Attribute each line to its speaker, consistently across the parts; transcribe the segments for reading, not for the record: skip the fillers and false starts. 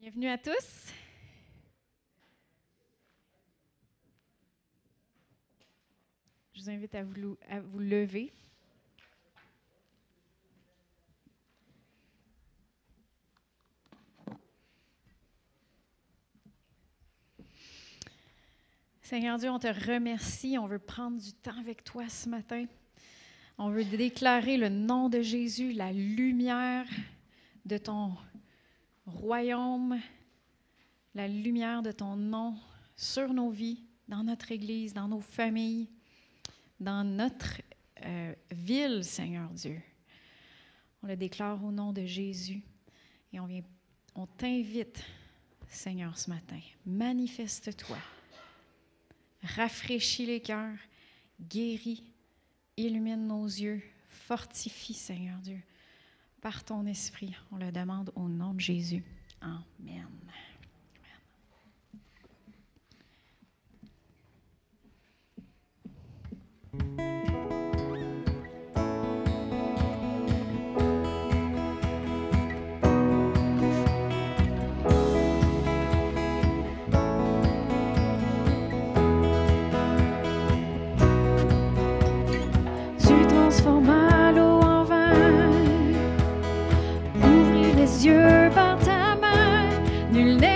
Speaker 1: Bienvenue à tous. Je vous invite à vous lever. Seigneur Dieu, on te remercie. On veut prendre du temps avec toi ce matin. On veut déclarer le nom de Jésus, la lumière de ton royaume, la lumière de ton nom sur nos vies, dans notre Église, dans nos familles, dans notre ville, Seigneur Dieu. On le déclare au nom de Jésus et on t'invite, Seigneur, ce matin. Manifeste-toi. Rafraîchis les cœurs, guéris, illumine nos yeux, fortifie, Seigneur Dieu, par ton esprit. On le demande au nom de Jésus. Amen. Tu transformas l'eau en vin, ouvris les yeux par ta main, nul n'est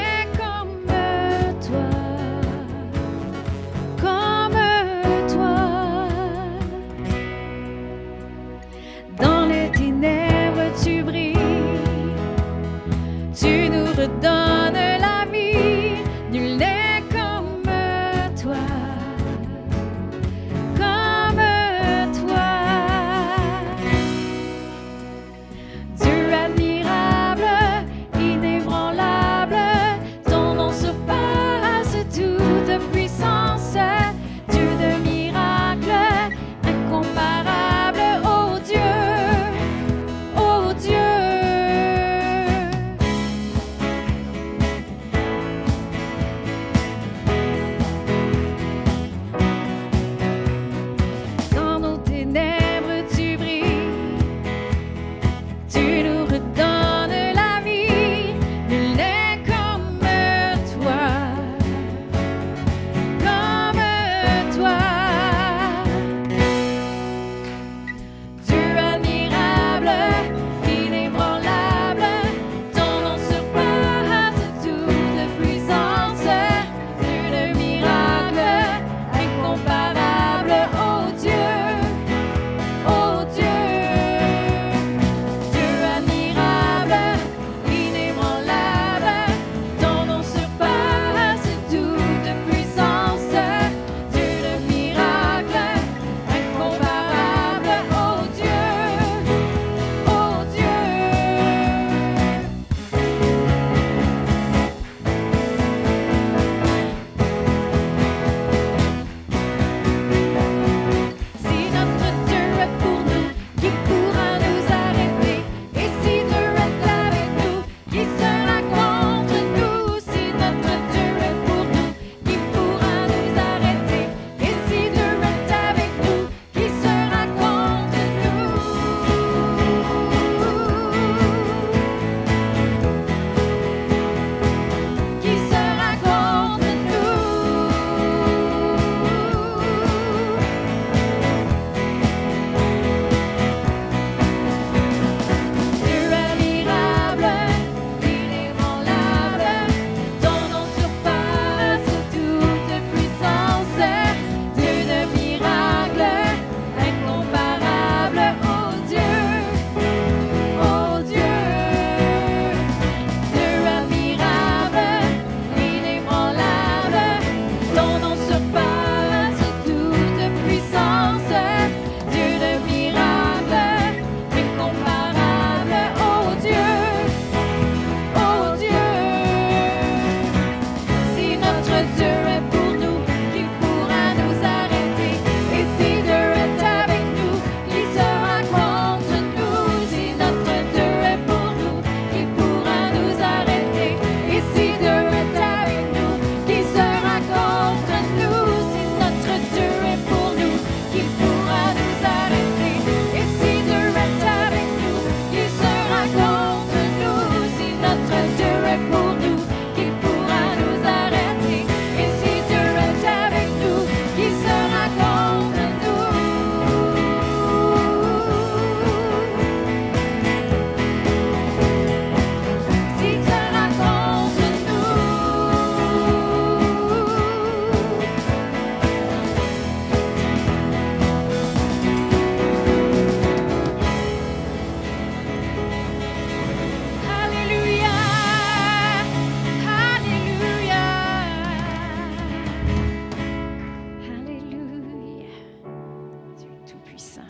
Speaker 1: puissant.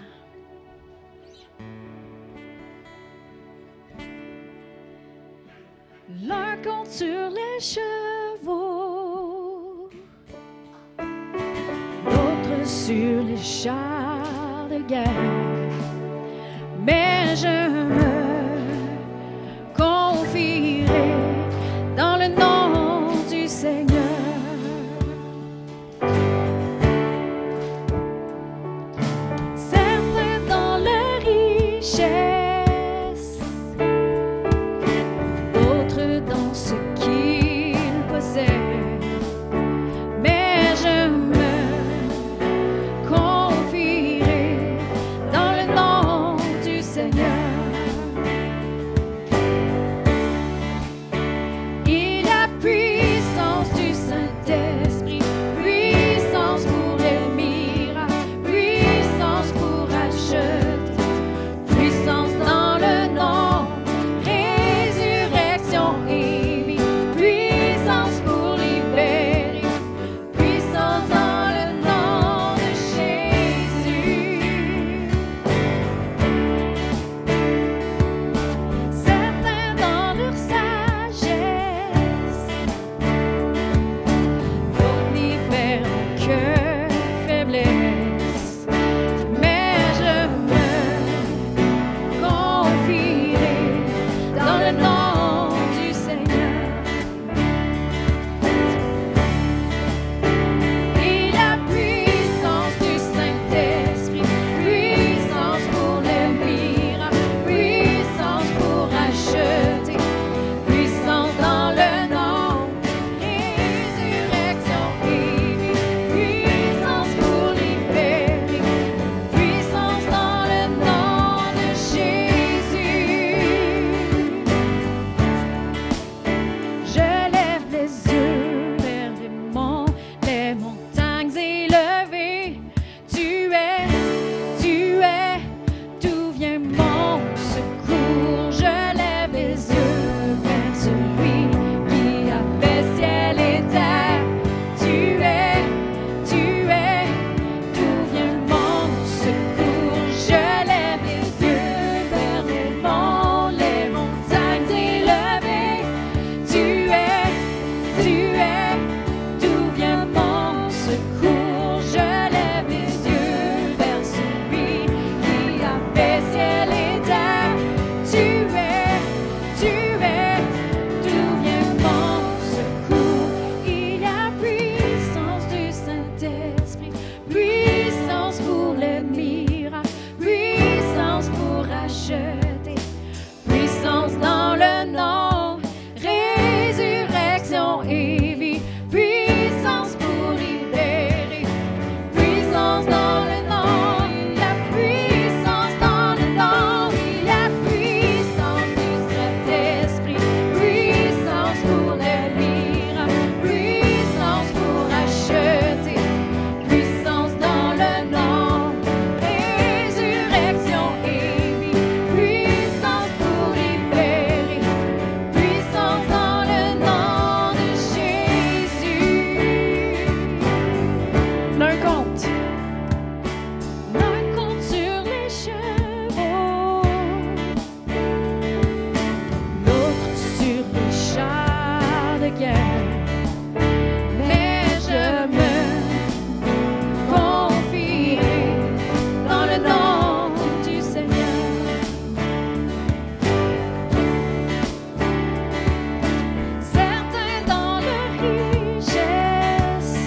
Speaker 1: L'un compte sur les chevaux, l'autre sur les chars de guerre. Mais je me confierai dans le nom du Seigneur. Certains dans leur richesse, d'autres dans ce qu'ils possèdent. Mais je me confierai dans le nom du Seigneur. Il y a puissance du Saint-Esprit, puissance pour les miracles, puissance pour acheter, puissance dans le nom, résurrection et vie, puissance pour libérer, puissance dans le nom de Jésus. Certains dans leur sagesse, d'autres n'y verront que faiblesse. Mais je me confierai dans le nom du Seigneur. Il y a puissance du Saint-Esprit, puissance pour les miracles, puissance pour acheter, puissance dans le nom, résurrection et vie, puissance pour libérer, puissance dans le nom de Jésus. Je lève les yeux vers les montagnes élevées. Tu es, d'où vient mon secours. Je lève les yeux vers celui qui a fait ciel et terre. Tu es, d'où vient mon secours. Je lève les yeux vers les montagnes élevées. Tu es, d'où vient mon secours. Je lève les yeux vers celui qui a fait ciel et terre. Tu es, d'où vient mon secours. Il y a puissance du Saint-Esprit, puissance pour les miracles, puissance pour acheter, puissance dans le nom, résurrection et vie, puissance pour libérer, puissance dans le nom. Il y a puissance dans le nom, il y a puissance du Saint-Esprit, puissance pour les miracles, puissance pour acheter, puissance dans le nom, résurrection et vie, puissance pour libérer, puissance dans le nom de Jésus. L'un compte sur les chevaux, l'autre sur les chars de guerre. Mais je me confierai dans le nom du Seigneur. Certains dans leur richesse,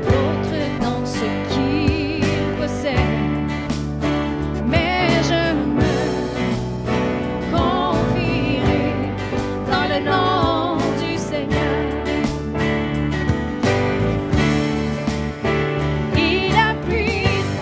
Speaker 1: d'autres dans ce qu'ils possèdent. Mais je me confierai dans le nom du Seigneur. Il y a puissance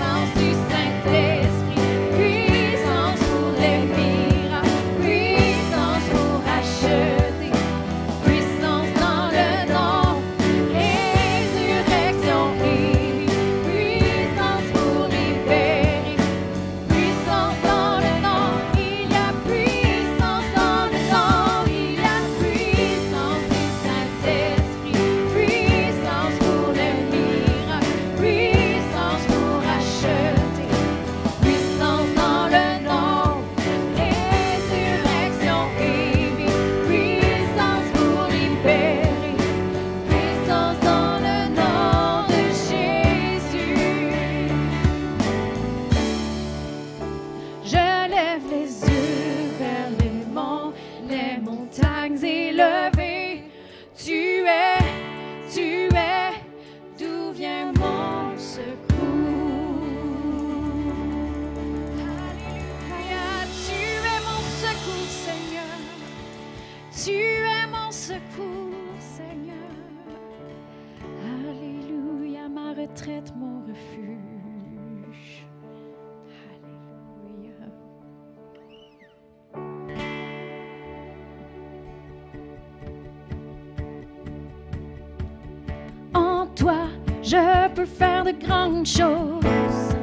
Speaker 1: Je peux faire de grandes choses.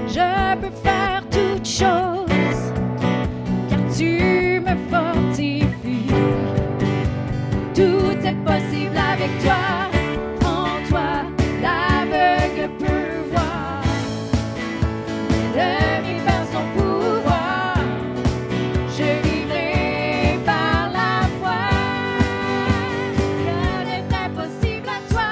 Speaker 1: Je peux faire toutes choses, car tu me fortifies. Tout est possible avec toi. En toi, l'aveugle peut voir. L'ennemi perd son pouvoir. Je vivrai par la foi. Rien n'est impossible à toi.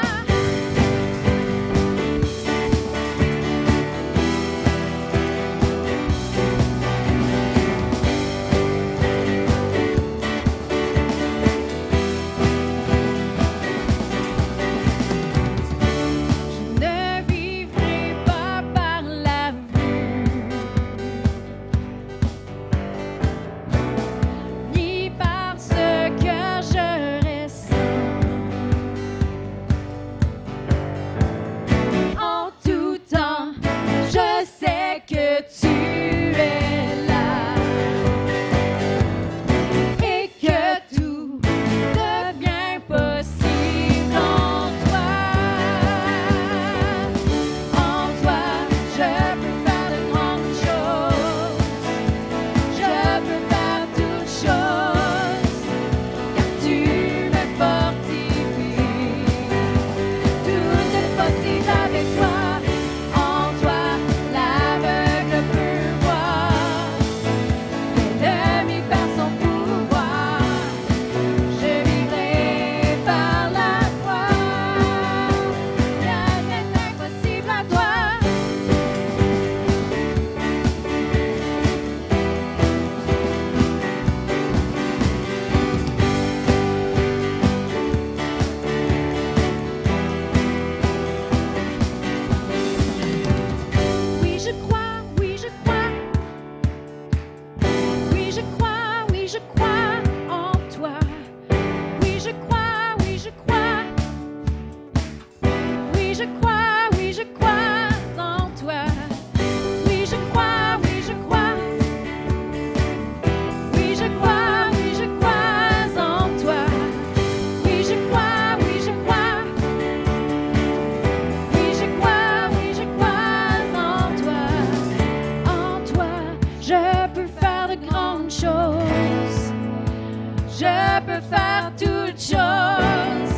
Speaker 1: Je peux faire toutes choses,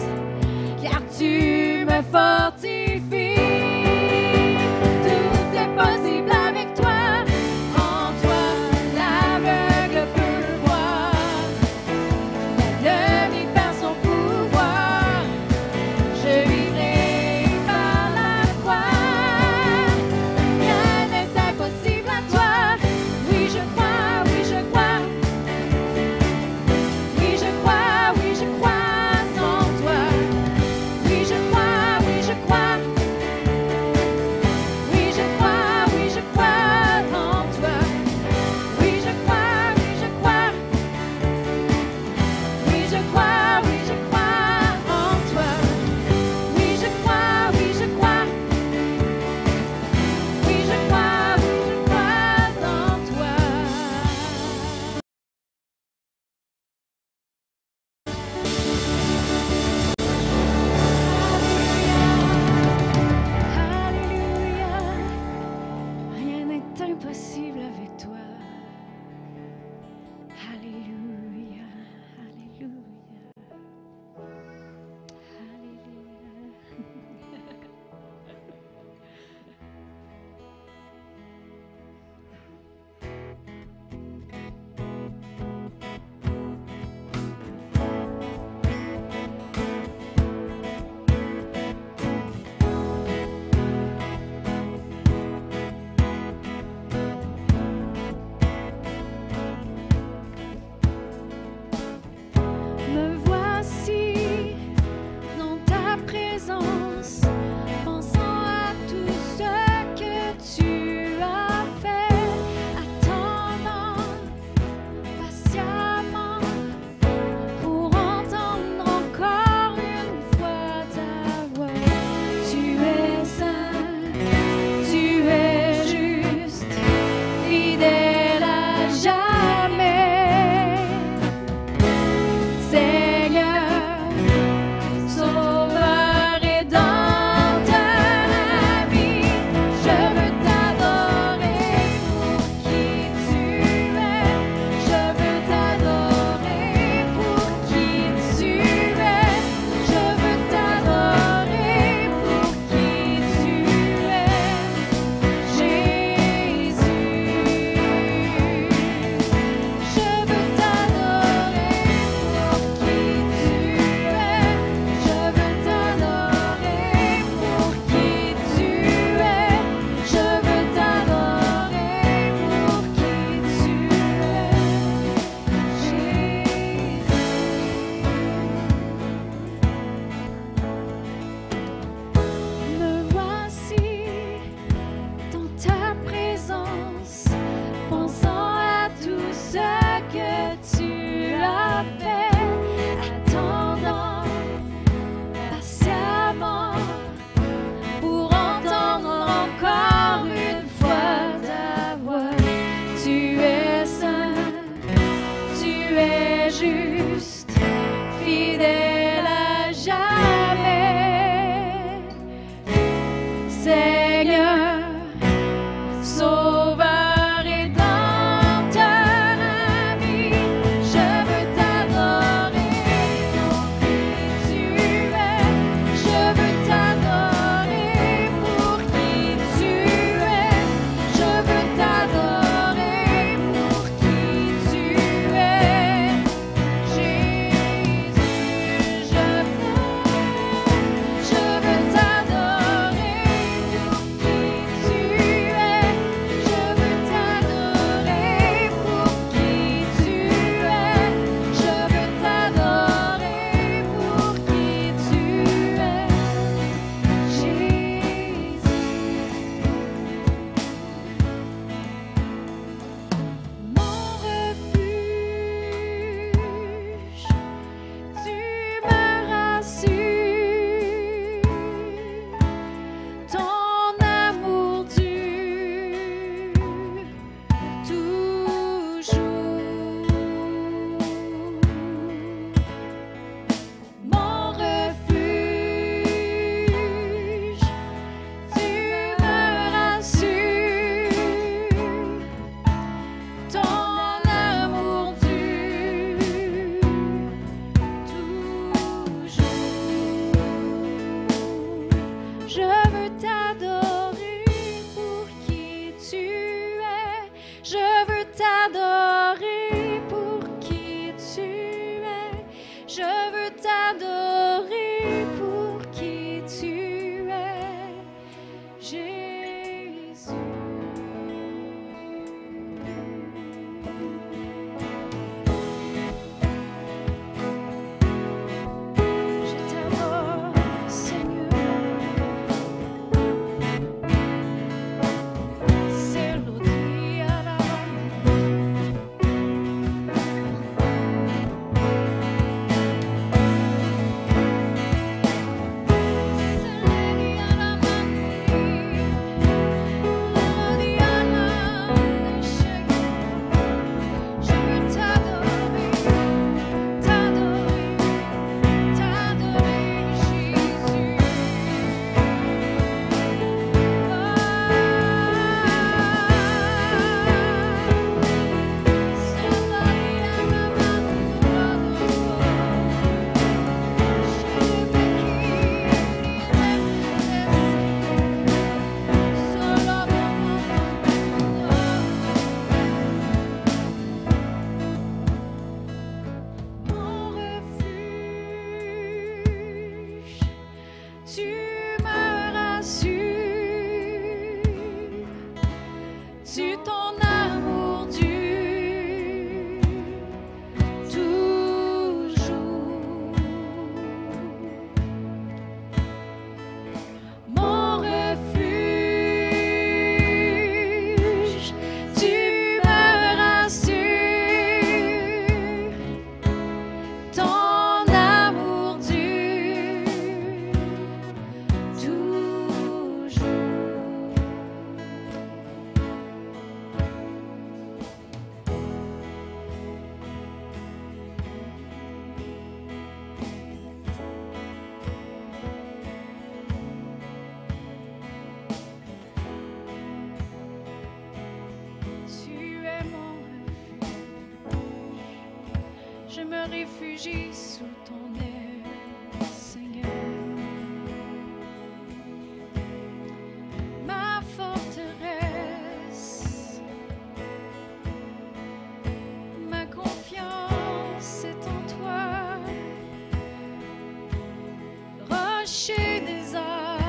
Speaker 1: car tu me fortifies. Tout est possible avec toi. En toi, l'aveugle peut voir. L'ennemi perd son pouvoir. Je vivrai par la foi. Rien n'est impossible à toi. Oui, je crois, oui, je crois. Oui, je crois, oui, je crois. Je me réfugie sous ton aile, Seigneur. Ma forteresse, ma confiance est en toi, rocher des âges.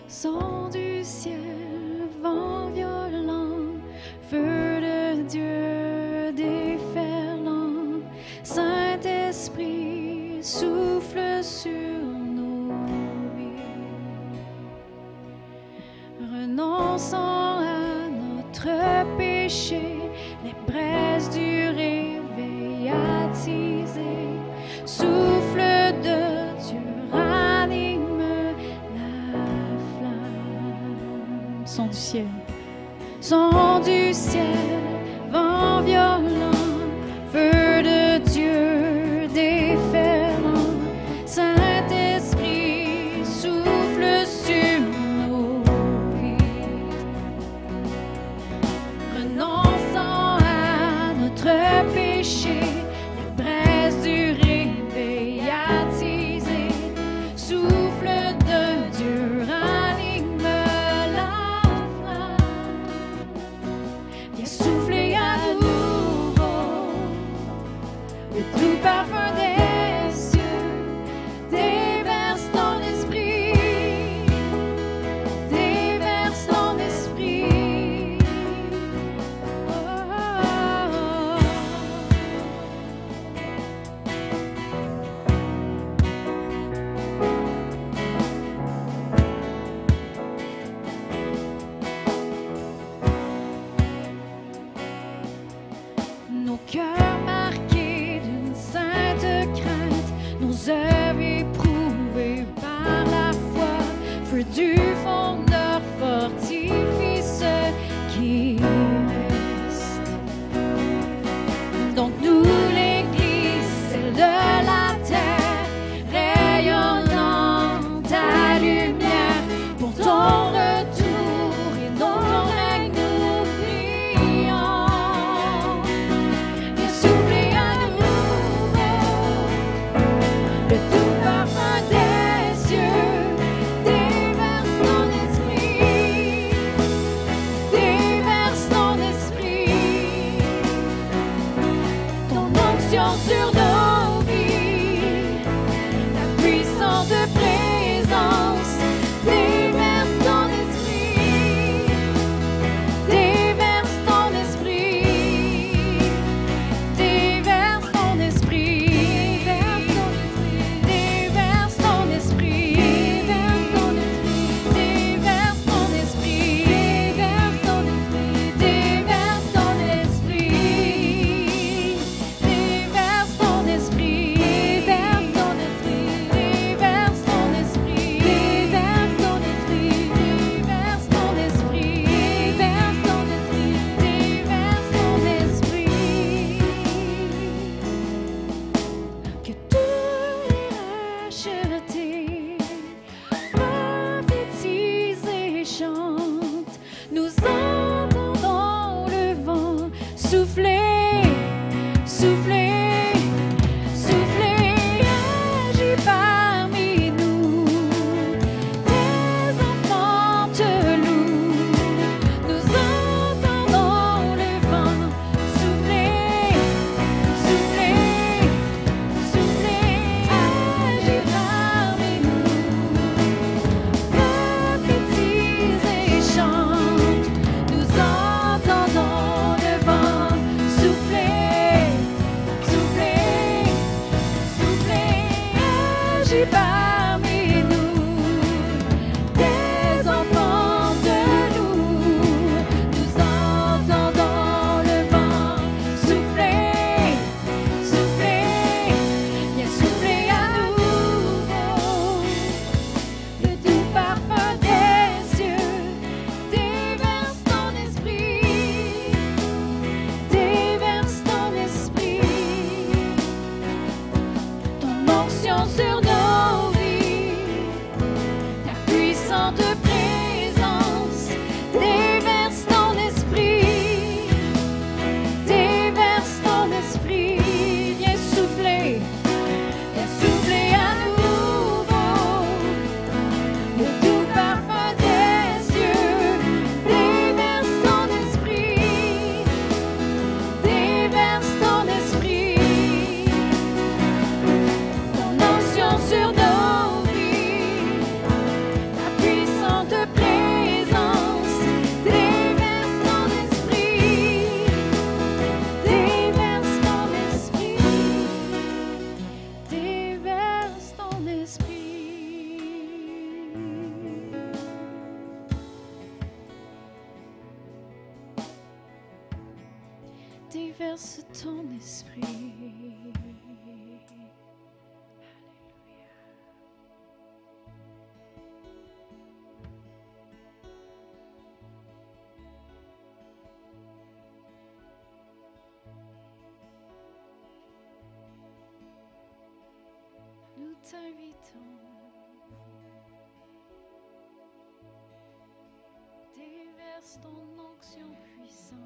Speaker 1: Son du ciel, vent violent, feu de Dieu déferlant, Saint-Esprit souffle sur nos vies. Renonçons à notre péché, les braises du réveil attisées, souffle de Dieu ranime la flamme. Son du ciel, son du ciel, vent violent, feu de Dieu déferlant, Saint-Esprit souffle sur nos vies, renonçant à notre péché, les braises du réveil attisées, souffle de Dieu ranime la flamme, viens souffler à nouveau le doux parfum des cieux, déverse ton esprit, déverse ton esprit. Oh, oh, oh. Nos cœurs marqués d'une sainte crainte, nos œuvres éprouvées par la foi, feu du fondeur fortifie ce qui reste. Donc nous, l'Église, celle de la terre, rayonnant ta lumière, pour ton retour et dans ton règne nous prions. Viens souffler à nouveau le doux parfum des cieux, déverse ton esprit, déverse ton esprit, ton onction sur nos vies, ta puissante présence, déverse ton esprit, déverse ton esprit, déverse ton esprit, déverse ton esprit, déverse ton esprit, déverse ton esprit, déverse ton esprit, déverse ton esprit, déverse ton esprit, déverse ton esprit, déverse ton esprit, déverse ton esprit, déverse ton esprit, déverse ton esprit. Que tout est racheté, prophétise et chante, nous entendons le vent souffler, souffler, souffler, agis parmi nous, tes enfants te louent, nous entendons le vent souffler, souffler, souffler, agis parmi nous, prophétise et chante, nous entendons le vent souffler, souffler, souffler, agis parmi nous, tes enfants te louent, nous entendons le vent souffler, souffler, viens souffler à nouveau le doux parfum des cieux, déverse ton esprit, déverse ton esprit, ton onction sur nos vies, ta puissante présence, déverse ton esprit, déverse ton esprit, viens souffler à nouveau le doux parfum des cieux, déverse ton esprit, déverse ton esprit, ton onction sur nos vies, ta puissante présence, déverse ton esprit, déverse ton esprit, déverse ton esprit. Déverse ton esprit. Alléluia. t'invitons. Déverse ton onction puissante.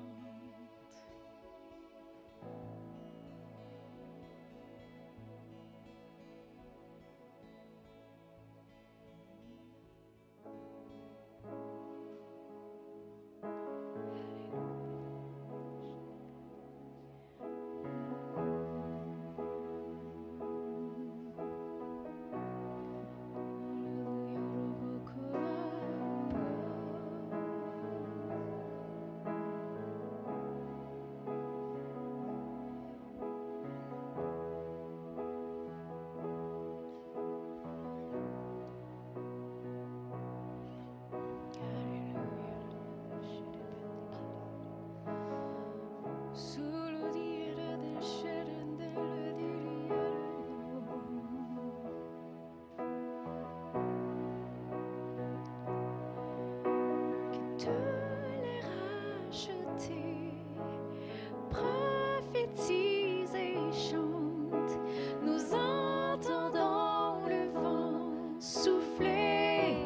Speaker 1: Prophétise et chante, nous entendons le vent souffler,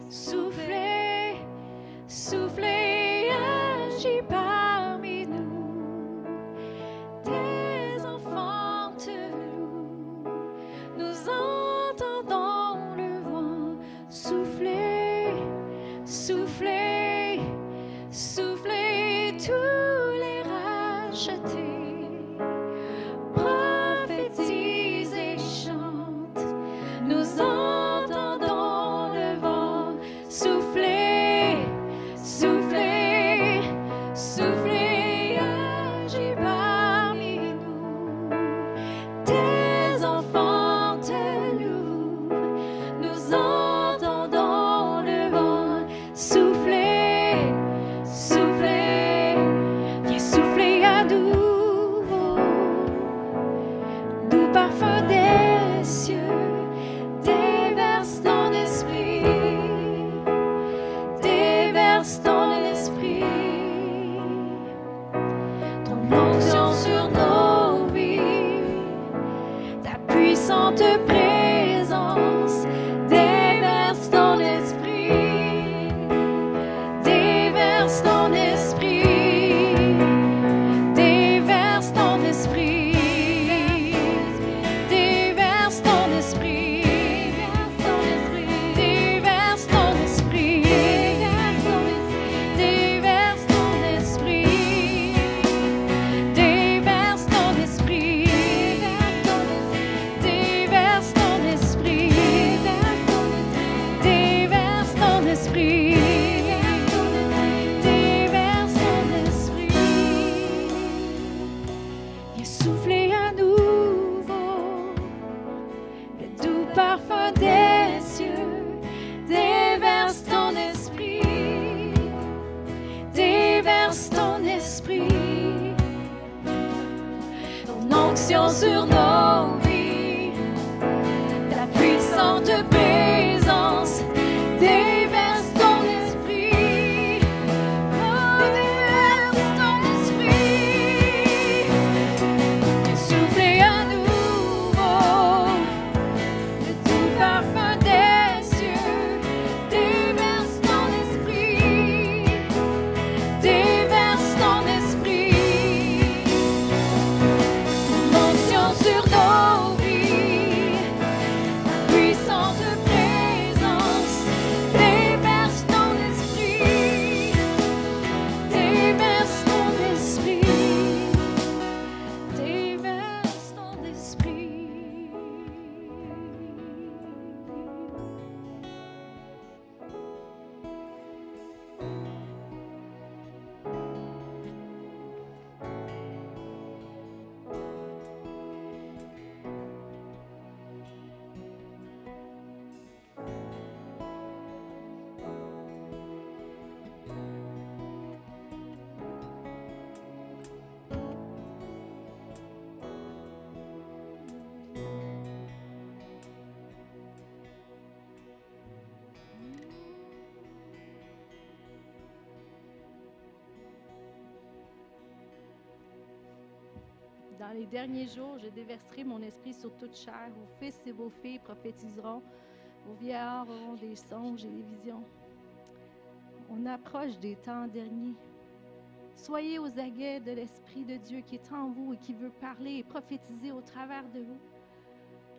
Speaker 1: souffler, souffler, agis parmi nous. Tes enfants te louent, nous entendons le vent souffler, souffler, souffler, tous les rachetés. Prophétise et chante, nous entendons le vent souffler, souffler, souffler, agis parmi nous. Tes enfants te louent, nous entendons le vent souffler, souffler, viens souffler à nouveau, doux parfum des cieux, déverse ton esprit, déverse ton esprit, ton onction sur nos vies, ta puissante présence, déverse ton esprit, déverse ton esprit, déverse ton esprit, déverse ton esprit, déverse ton esprit, déverse ton esprit, déverse ton esprit, déverse ton esprit, déverse ton esprit, déverse ton esprit. Viens souffler à nouveau le doux parfum des cieux, déverse ton esprit, déverse ton esprit, ton onction sur nos vies, ta puissante présence, déverse ton esprit, oh, déverse ton esprit, viens souffler à nouveau le doux parfum des cieux, déverse ton esprit, déverse ton esprit, ton onction sur
Speaker 2: Dans les derniers jours, je déverserai mon esprit sur toute chair. Vos fils et vos filles prophétiseront. Vos vieillards auront des songes et des visions. On approche des temps derniers. Soyez aux aguets de l'Esprit de Dieu qui est en vous et qui veut parler et prophétiser au travers de vous.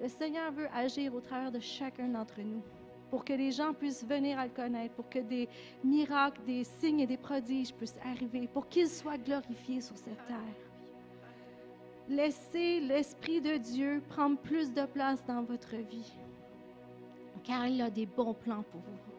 Speaker 2: Le Seigneur veut agir au travers de chacun d'entre nous pour que les gens puissent venir à le connaître, pour que des miracles, des signes et des prodiges puissent arriver, pour qu'il soit glorifié sur cette terre. Laissez l'Esprit de Dieu prendre plus de place dans votre vie, car il a des bons plans pour vous.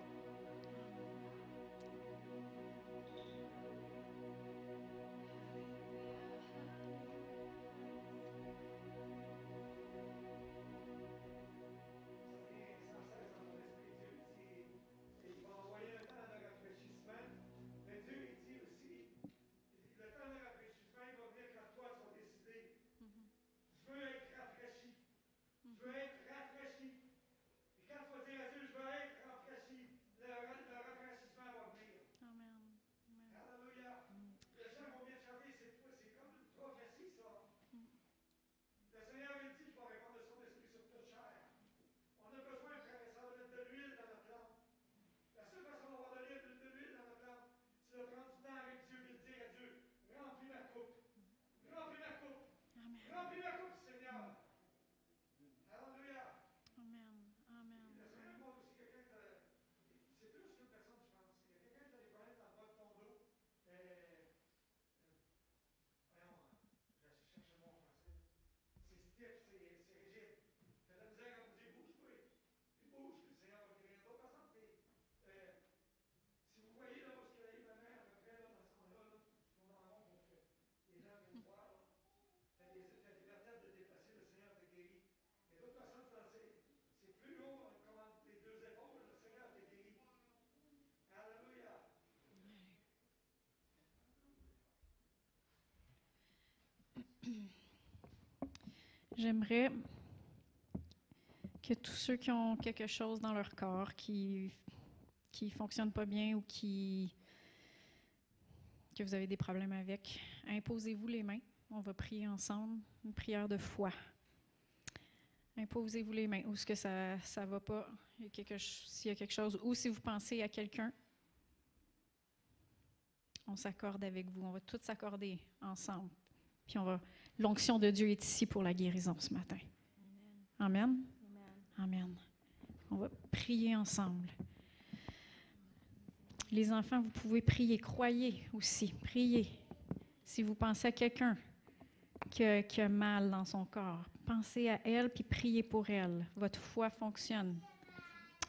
Speaker 1: J'aimerais que tous ceux qui ont quelque chose dans leur corps qui fonctionne pas bien ou que vous avez des problèmes avec, imposez-vous les mains. On va prier ensemble, une prière de foi. Imposez-vous les mains. Ou est-ce que ça va pas, s'il y a quelque chose, ou si vous pensez à quelqu'un, on s'accorde avec vous. On va tous s'accorder ensemble. Puis l'onction de Dieu est ici pour la guérison ce matin. Amen. Amen. Amen. On va prier ensemble. Les enfants, vous pouvez prier. Croyez aussi. Priez. Si vous pensez à quelqu'un qui a mal dans son corps, pensez à elle puis priez pour elle. Votre foi fonctionne.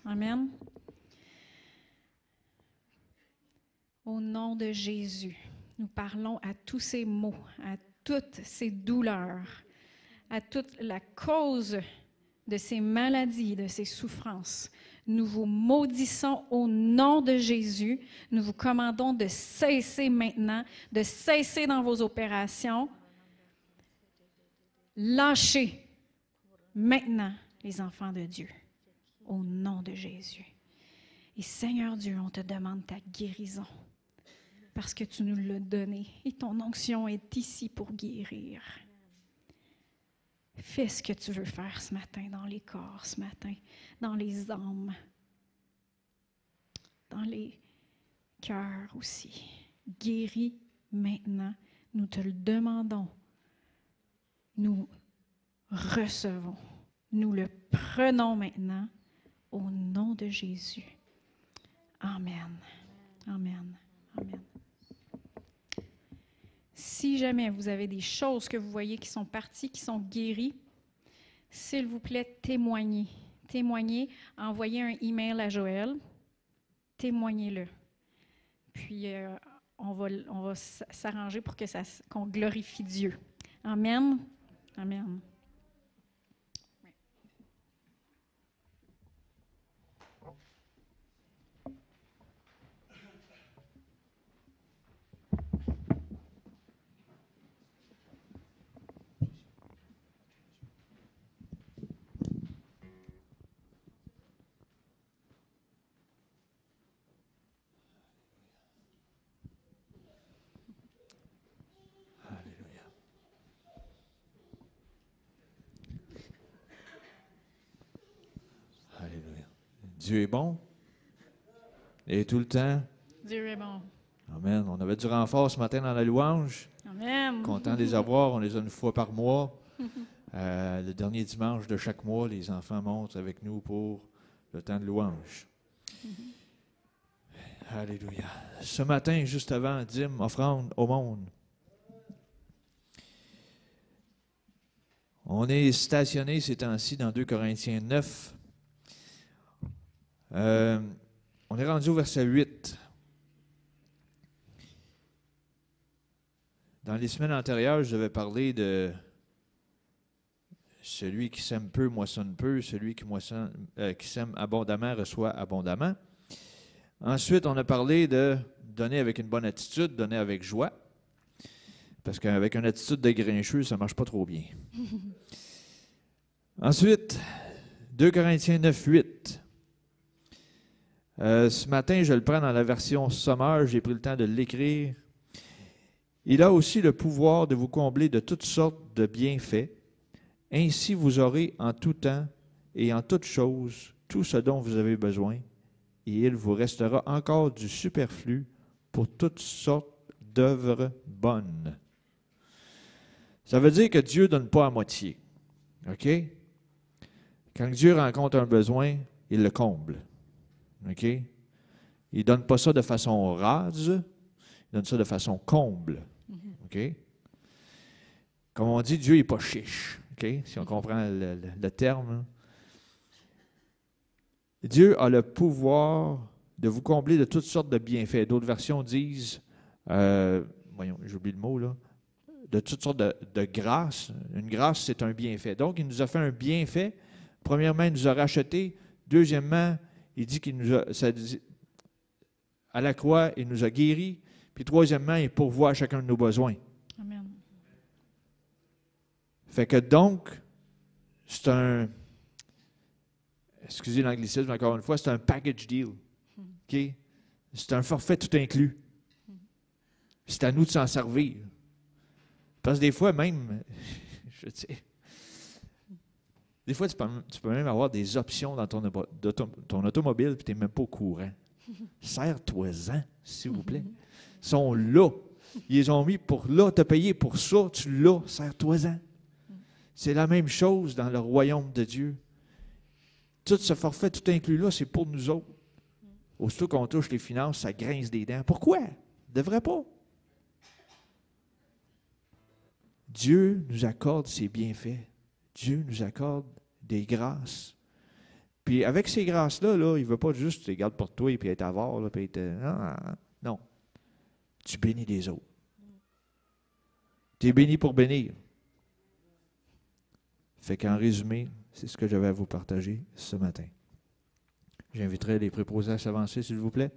Speaker 1: Amen. Au nom de Jésus, nous parlons à tous ces maux, à toutes ces douleurs, à toute la cause de ces maladies, de ces souffrances. Nous vous maudissons au nom de Jésus. Nous vous commandons de cesser maintenant, de cesser dans vos opérations. Lâchez maintenant les enfants de Dieu, au nom de Jésus. Et Seigneur Dieu, on te demande ta guérison, parce que tu nous l'as donné et ton onction est ici pour guérir. Fais ce que tu veux faire ce matin dans les corps, ce matin, dans les âmes, dans les cœurs aussi. Guéris maintenant. Nous te le demandons. Nous recevons. Nous le prenons maintenant au nom de Jésus. Amen. Amen. Amen. Si jamais vous avez des choses que vous voyez qui sont parties, qui sont guéries, s'il vous plaît, témoignez. Témoignez, envoyez un email à Joël, témoignez-le. Puis, on va s'arranger pour qu'on glorifie Dieu. Amen. Amen.
Speaker 3: Dieu est bon. Et tout le temps.
Speaker 1: Dieu est bon.
Speaker 3: Amen. On avait du renfort ce matin dans la louange.
Speaker 1: Amen.
Speaker 3: Content de les avoir. On les a une fois par mois. Le dernier dimanche de chaque mois, les enfants montent avec nous pour le temps de louange. Alléluia. Ce matin, juste avant, dîme, offrande au monde. On est stationné ces temps-ci dans 2 Corinthiens 9. On est rendu au verset 8. Dans les semaines antérieures, je devais parler de celui qui sème peu, moissonne peu, celui qui sème abondamment, reçoit abondamment. Ensuite, on a parlé de donner avec une bonne attitude, donner avec joie, parce qu'avec une attitude de grincheux, ça ne marche pas trop bien. Ensuite, 2 Corinthiens 9, 8. Ce matin, je le prends dans la version sommaire, j'ai pris le temps de l'écrire. Il a aussi le pouvoir de vous combler de toutes sortes de bienfaits. Ainsi, vous aurez en tout temps et en toutes choses tout ce dont vous avez besoin, et il vous restera encore du superflu pour toutes sortes d'œuvres bonnes. Ça veut dire que Dieu ne donne pas à moitié. OK? Quand Dieu rencontre un besoin, il le comble. OK? Il ne donne pas ça de façon rase, il donne ça de façon comble. OK? Comme on dit, Dieu n'est pas chiche. OK? Si on comprend le terme. Dieu a le pouvoir de vous combler de toutes sortes de bienfaits. D'autres versions disent, voyons, j'oublie le mot là, de toutes sortes de grâces. Une grâce, c'est un bienfait. Donc, il nous a fait un bienfait. Premièrement, il nous a rachetés. Deuxièmement, il dit qu'il nous a, à la croix, il nous a guéris. Puis troisièmement, il pourvoit à chacun de nos besoins.
Speaker 1: Amen.
Speaker 3: Fait que donc, c'est un, excusez l'anglicisme encore une fois, c'est un package deal. Okay? C'est un forfait tout inclus. C'est à nous de s'en servir. Parce que des fois, même, je sais, des fois, tu peux même avoir des options dans ton automobile et tu n'es même pas au courant. Serre-toi-en, s'il vous plaît. Ils sont là. Ils les ont mis pour là. Tu as payé pour ça, tu l'as. Serre-toi-en. C'est la même chose dans le royaume de Dieu. Tout ce forfait, tout inclus là, c'est pour nous autres. Aussitôt qu'on touche les finances, ça grince des dents. Pourquoi? Ne devrait pas. Dieu nous accorde ses bienfaits. Dieu nous accorde des grâces. Puis avec ces grâces-là, là, il ne veut pas juste les garder pour toi et puis être avare. Là, puis être, non. Tu bénis les autres. Tu es béni pour bénir. Fait qu'en résumé, c'est ce que j'avais à vous partager ce matin. J'inviterai les préposés à s'avancer, s'il vous plaît.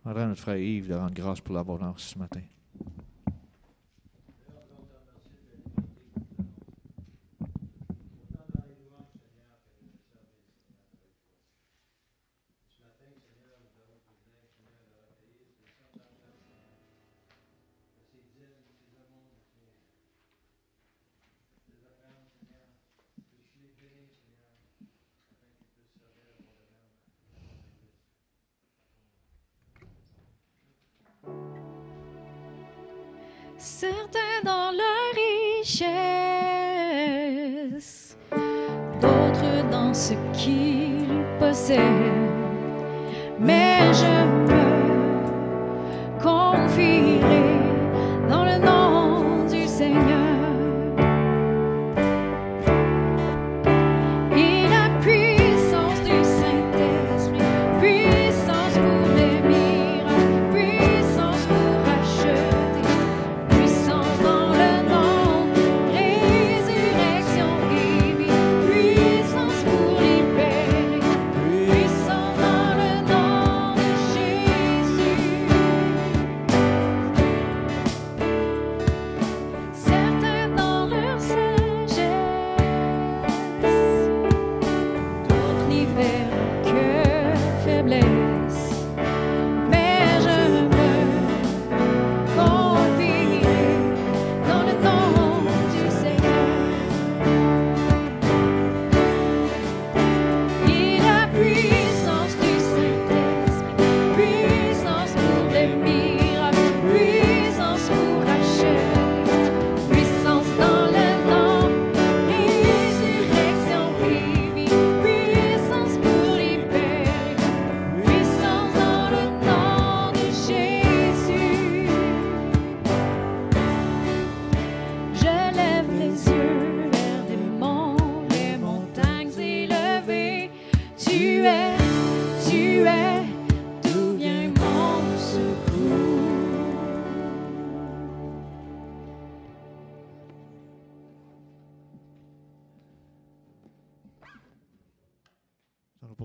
Speaker 3: On demandera à notre frère Yves de rendre grâce pour l'abondance ce matin.
Speaker 1: Certains dans leur richesse, d'autres dans ce qu'ils possèdent. Mais je me confierai dans le nom du Seigneur. Et la puissance du Saint-Esprit, puissance pour les miracles, puissance pour racheter.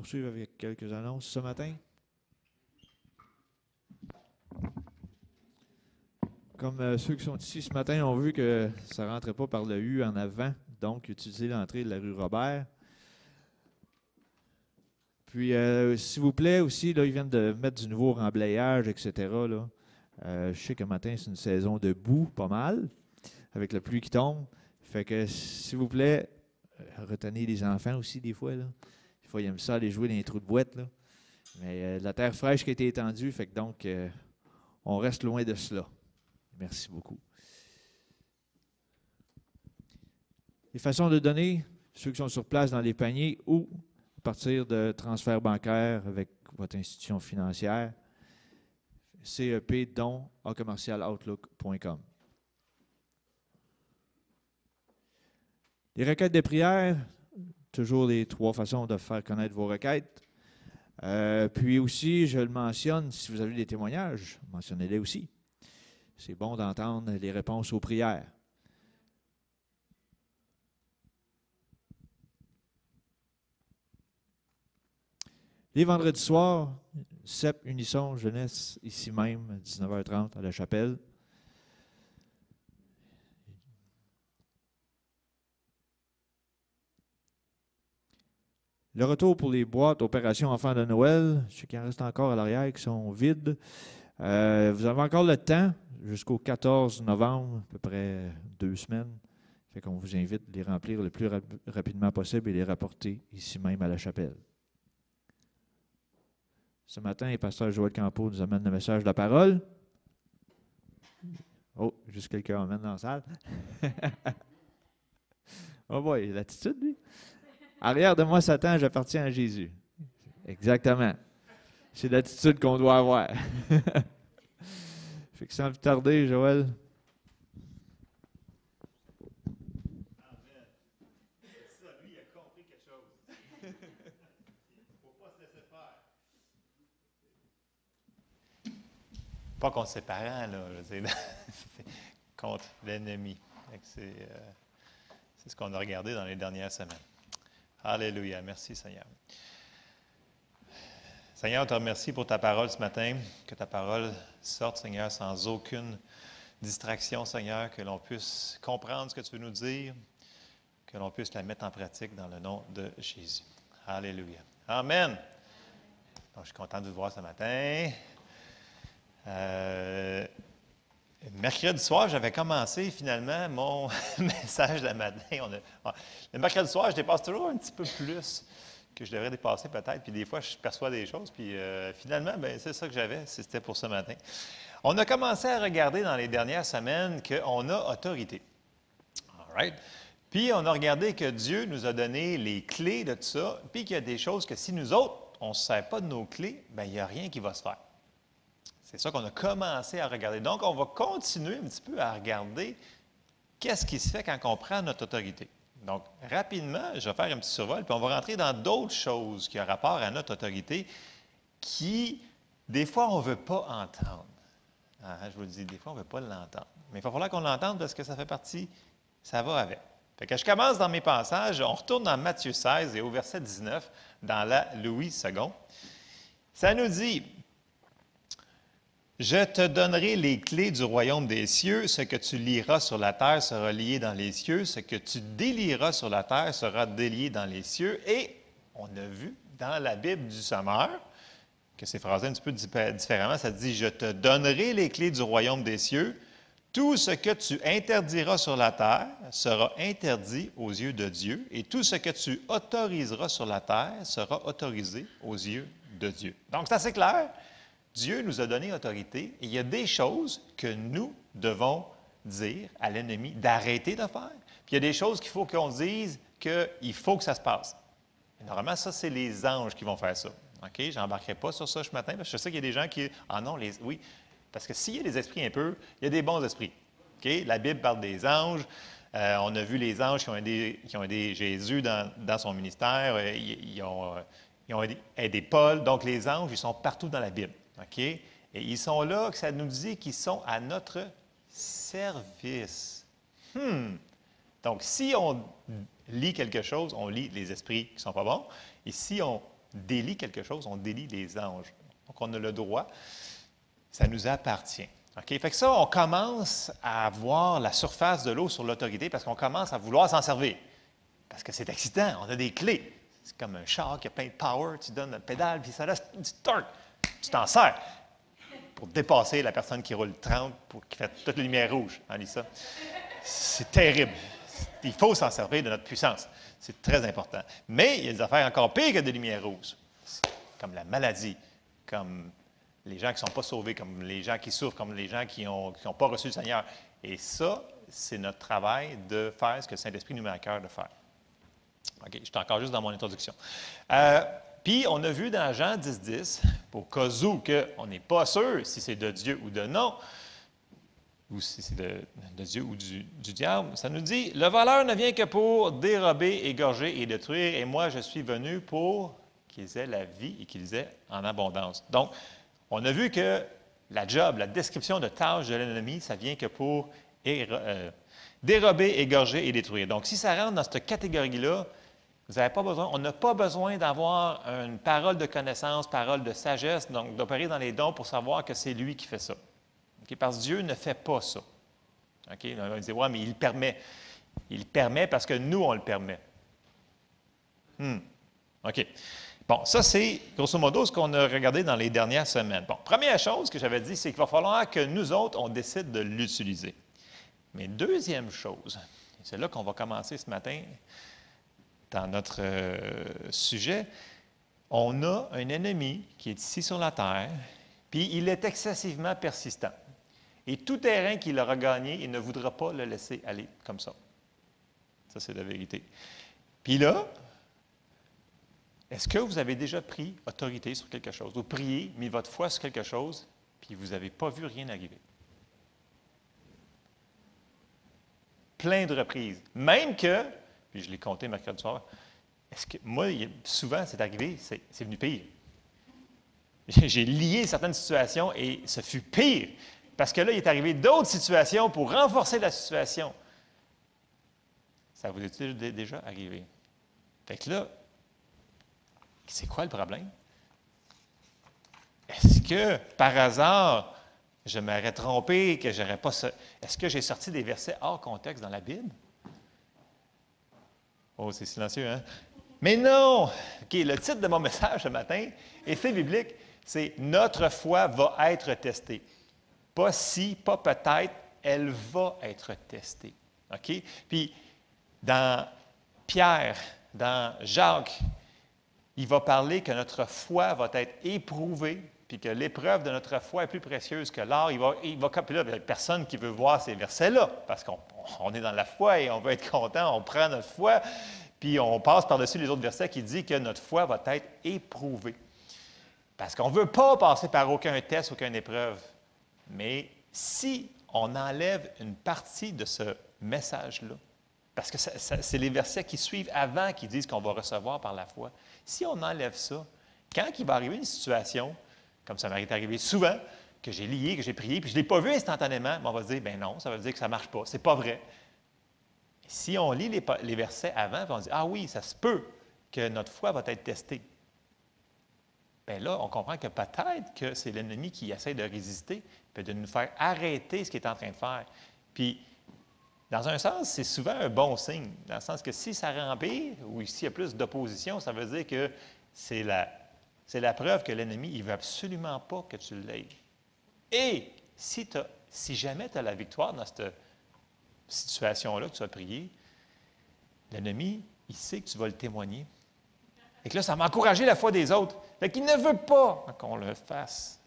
Speaker 3: poursuivre avec quelques annonces ce matin. Comme ceux qui sont ici ce matin ont vu que ça ne rentrait pas par le U en avant, donc utilisez l'entrée de la rue Robert. Puis, s'il vous plaît, aussi, là, ils viennent de mettre du nouveau remblayage, etc. Là. Je sais que matin, c'est une saison de boue, pas mal, avec la pluie qui tombe. Fait que, s'il vous plaît, retenez les enfants aussi, des fois. Là. Des fois, ils aiment ça aller jouer dans les trous de boîte. Là. Mais la terre fraîche qui a été étendue, fait que donc, on reste loin de cela. Merci beaucoup. Les façons de donner, ceux qui sont sur place dans les paniers ou à partir de transferts bancaires avec votre institution financière, cepdon@outlook.com. Les requêtes de prière, toujours les 3 façons de faire connaître vos requêtes. Puis aussi, je le mentionne, si vous avez des témoignages, mentionnez-les aussi. C'est bon d'entendre les réponses aux prières. Les vendredis soirs, CEP Unisson Jeunesse, ici même, 19h30 à la chapelle. Le retour pour les boîtes Opération Enfants de Noël, je sais qu'il en reste encore à l'arrière qui sont vides. Vous avez encore le temps jusqu'au 14 novembre, à peu près 2 semaines. Fait qu'on vous invite à les remplir le plus rapidement possible et les rapporter ici même à la chapelle. Ce matin, le pasteur Joël Campeau nous amène le message de la parole. Oh, juste quelqu'un amène dans la salle. Oh boy, l'attitude, lui. Arrière de moi, Satan, j'appartiens à Jésus. Exactement. C'est l'attitude qu'on doit avoir. Fait que sans plus tarder, Joël.
Speaker 4: Amen. C'est ça, lui, il a compris quelque chose. Il ne faut pas se laisser faire. Pas contre ses parents, là, je veux dire, contre l'ennemi. C'est ce qu'on a regardé dans les dernières semaines. Alléluia. Merci, Seigneur. Seigneur, on te remercie pour ta parole ce matin, que ta parole sorte, Seigneur, sans aucune distraction, Seigneur, que l'on puisse comprendre ce que tu veux nous dire, que l'on puisse la mettre en pratique dans le nom de Jésus. Alléluia. Amen. Donc, je suis content de vous voir ce matin. Mercredi soir, j'avais commencé finalement mon message de la matin. Le mercredi soir, je dépasse toujours un petit peu plus que je devrais dépasser peut-être, puis des fois, je perçois des choses, puis finalement, ben, c'est ça que j'avais, c'était pour ce matin. On a commencé à regarder dans les dernières semaines qu'on a autorité. All right? Puis on a regardé que Dieu nous a donné les clés de tout ça, puis qu'il y a des choses que si nous autres, on ne se sert pas de nos clés, bien, il n'y a rien qui va se faire. C'est ça qu'on a commencé à regarder. Donc, on va continuer un petit peu à regarder qu'est-ce qui se fait quand on prend notre autorité. Donc, rapidement, je vais faire un petit survol, puis on va rentrer dans d'autres choses qui ont rapport à notre autorité qui, des fois, on ne veut pas entendre. Je vous le dis, des fois, on ne veut pas l'entendre. Mais il va falloir qu'on l'entende parce que ça fait partie, ça va avec. Fait que je commence dans mes passages, on retourne dans Matthieu 16 et au verset 19, dans la Louis II. Ça nous dit... Je te donnerai les clés du royaume des cieux. Ce que tu lieras sur la terre sera lié dans les cieux. Ce que tu délieras sur la terre sera délié dans les cieux. Et on a vu dans la Bible du Sommeur que c'est phrasé un petit peu différemment. Ça dit « Je te donnerai les clés du royaume des cieux. Tout ce que tu interdiras sur la terre sera interdit aux yeux de Dieu. Et tout ce que tu autoriseras sur la terre sera autorisé aux yeux de Dieu. » Donc, c'est assez clair. Dieu nous a donné autorité et il y a des choses que nous devons dire à l'ennemi d'arrêter de faire. Puis il y a des choses qu'il faut qu'on dise qu'il faut que ça se passe. Et normalement, ça, c'est les anges qui vont faire ça. OK? Je n'embarquerai pas sur ça ce matin parce que je sais qu'il y a des gens qui... Ah non, oui. Parce que s'il y a des esprits impurs, il y a des bons esprits. OK? La Bible parle des anges. On a vu les anges qui ont aidé Jésus dans son ministère. Ils ont aidé Paul. Donc, les anges, ils sont partout dans la Bible. OK? Et ils sont là, que ça nous dit qu'ils sont à notre service. Donc, si on lit quelque chose, on lit les esprits qui ne sont pas bons. Et si on délie quelque chose, on délie les anges. Donc, on a le droit, ça nous appartient. OK? Fait que ça, on commence à voir la surface de l'eau sur l'autorité parce qu'on commence à vouloir s'en servir. Parce que c'est excitant, on a des clés. C'est comme un char qui a plein de power, tu donnes la pédale, puis ça laisse du torque. Tu t'en sers pour dépasser la personne qui roule 30, qui fait toute la lumière rouge. On lit ça. C'est terrible. Il faut s'en servir de notre puissance. C'est très important. Mais il y a des affaires encore pires que des lumières rouges, comme la maladie, comme les gens qui ne sont pas sauvés, comme les gens qui souffrent, comme les gens qui n'ont pas reçu le Seigneur. Et ça, c'est notre travail de faire ce que le Saint-Esprit nous met à cœur de faire. OK, je suis encore juste dans mon introduction. Puis, on a vu dans Jean 10, au cas où on n'est pas sûr si c'est de Dieu ou de non, ou si c'est de Dieu ou du diable, ça nous dit « Le voleur ne vient que pour dérober, égorger et détruire, et moi je suis venu pour qu'ils aient la vie et qu'ils aient en abondance. » Donc, on a vu que la job, la description de tâche de l'ennemi, ça vient que pour dérober, égorger et détruire. Donc, si ça rentre dans cette catégorie-là, vous n'avez pas besoin, on n'a pas besoin d'avoir une parole de connaissance, parole de sagesse, donc d'opérer dans les dons pour savoir que c'est lui qui fait ça. Okay? Parce que Dieu ne fait pas ça. Okay? On va dire, ouais, mais il le permet. Il le permet parce que nous, on le permet. OK. Bon, ça, c'est grosso modo ce qu'on a regardé dans les dernières semaines. Bon, première chose que j'avais dit, c'est qu'il va falloir que nous autres, on décide de l'utiliser. Mais deuxième chose, et c'est là qu'on va commencer ce matin dans notre sujet, on a un ennemi qui est ici sur la terre, puis il est excessivement persistant. Et tout terrain qu'il aura gagné, il ne voudra pas le laisser aller comme ça. Ça, c'est la vérité. Puis là, est-ce que vous avez déjà pris autorité sur quelque chose? Vous priez, mis votre foi sur quelque chose, puis vous n'avez pas vu rien arriver? Plein de reprises. Même que, puis je l'ai compté mercredi soir, est-ce que moi, souvent, c'est arrivé, c'est venu pire. J'ai lié certaines situations et ce fut pire. Parce que là, il est arrivé d'autres situations pour renforcer la situation. Ça vous est déjà arrivé? Fait que là, c'est quoi le problème? Est-ce que, par hasard, je m'aurais trompé, que j'aurais pas... Est-ce que j'ai sorti des versets hors contexte dans la Bible? Oh, c'est silencieux, hein? Mais non! OK, le titre de mon message ce matin, et c'est biblique, c'est « Notre foi va être testée ». Pas si, pas peut-être, elle va être testée. OK? Puis, dans Pierre, dans Jacques, il va parler que notre foi va être éprouvée, puis que l'épreuve de notre foi est plus précieuse que l'or. Puis là, il n'y a personne qui veut voir ces versets-là, parce qu'on est dans la foi et on veut être content, on prend notre foi, puis on passe par-dessus les autres versets qui disent que notre foi va être éprouvée. Parce qu'on ne veut pas passer par aucun test, aucune épreuve. Mais si on enlève une partie de ce message-là, parce que c'est les versets qui suivent avant qui disent qu'on va recevoir par la foi. Si on enlève ça, quand il va arriver une situation, comme ça m'est arrivé souvent, que j'ai lié, que j'ai prié, puis je ne l'ai pas vu instantanément, mais on va se dire, ben non, ça veut dire que ça ne marche pas, c'est pas vrai. Si on lit les versets avant, puis on dit, ah oui, ça se peut que notre foi va être testée. Bien là, on comprend que peut-être que c'est l'ennemi qui essaie de résister, puis de nous faire arrêter ce qu'il est en train de faire. Puis, dans un sens, c'est souvent un bon signe, dans le sens que si ça rempire ou s'il y a plus d'opposition, ça veut dire que c'est la preuve que l'ennemi, il ne veut absolument pas que tu l'aies. Et si jamais tu as la victoire dans cette situation-là que tu as prié, l'ennemi, il sait que tu vas le témoigner. Et que là, ça m'a encouragé la foi des autres. Fait qu'il ne veut pas qu'on le fasse.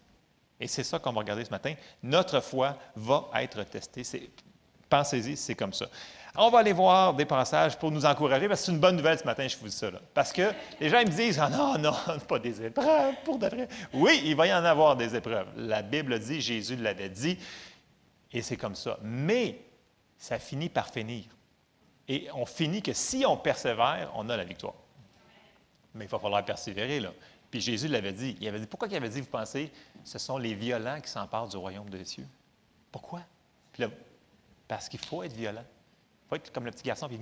Speaker 4: Et c'est ça qu'on va regarder ce matin. Notre foi va être testée. Pensez-y, c'est comme ça. On va aller voir des passages pour nous encourager, parce que c'est une bonne nouvelle ce matin, je vous dis ça. Là. Parce que les gens ils me disent, ah non, pas des épreuves, pour de vrai. Oui, il va y en avoir des épreuves. La Bible dit, Jésus l'avait dit, et c'est comme ça. Mais ça finit par finir. Et on finit que si on persévère, on a la victoire. Mais il va falloir persévérer, là. Puis Jésus l'avait dit. Il avait dit, pourquoi il avait dit, vous pensez, ce sont les violents qui s'emparent du royaume des cieux? Pourquoi? Puis là, parce qu'il faut être violent. Il faut être comme le petit garçon, puis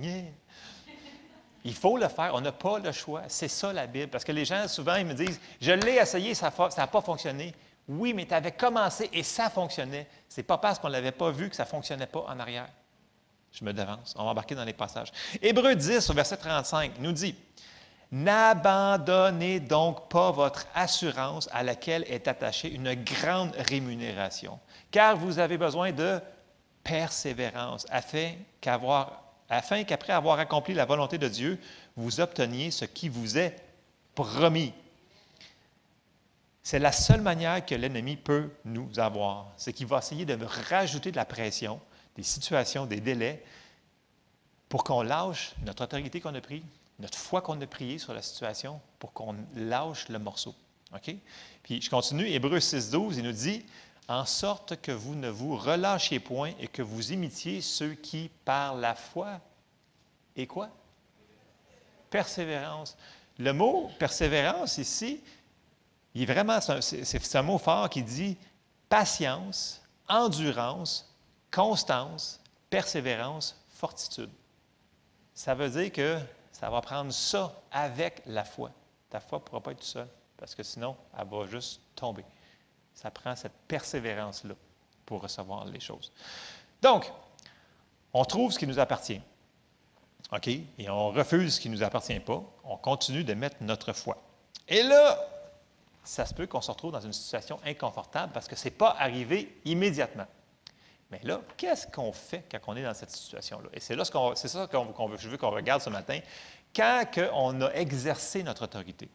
Speaker 4: Il faut le faire. On n'a pas le choix. C'est ça la Bible. Parce que les gens, souvent, ils me disent, je l'ai essayé, ça n'a pas fonctionné. Oui, mais tu avais commencé et ça fonctionnait. Ce n'est pas parce qu'on ne l'avait pas vu que ça ne fonctionnait pas en arrière. Je me devance. On va embarquer dans les passages. Hébreux 10, au verset 35, nous dit, « N'abandonnez donc pas votre assurance à laquelle est attachée une grande rémunération, car vous avez besoin de persévérance, afin qu'après avoir accompli la volonté de Dieu, vous obteniez ce qui vous est promis. » C'est la seule manière que l'ennemi peut nous avoir. C'est qu'il va essayer de rajouter de la pression, des situations, des délais, pour qu'on lâche notre autorité qu'on a prise, notre foi qu'on a priée sur la situation, pour qu'on lâche le morceau. OK? Puis je continue, Hébreux 6,12, il nous dit, « En sorte que vous ne vous relâchiez point et que vous imitiez ceux qui, par la foi, et quoi? Persévérance. » Le mot « persévérance » ici, il est vraiment, c'est un mot fort qui dit patience, endurance, constance, persévérance, fortitude. Ça veut dire que ça va prendre ça avec la foi. Ta foi ne pourra pas être toute seule, parce que sinon, elle va juste tomber. Ça prend cette persévérance-là pour recevoir les choses. Donc, on trouve ce qui nous appartient. OK? Et on refuse ce qui ne nous appartient pas. On continue de mettre notre foi. Et là, ça se peut qu'on se retrouve dans une situation inconfortable parce que ce n'est pas arrivé immédiatement. Mais là, qu'est-ce qu'on fait quand on est dans cette situation-là? Et c'est ça je veux qu'on regarde ce matin. Quand on a exercé notre autorité,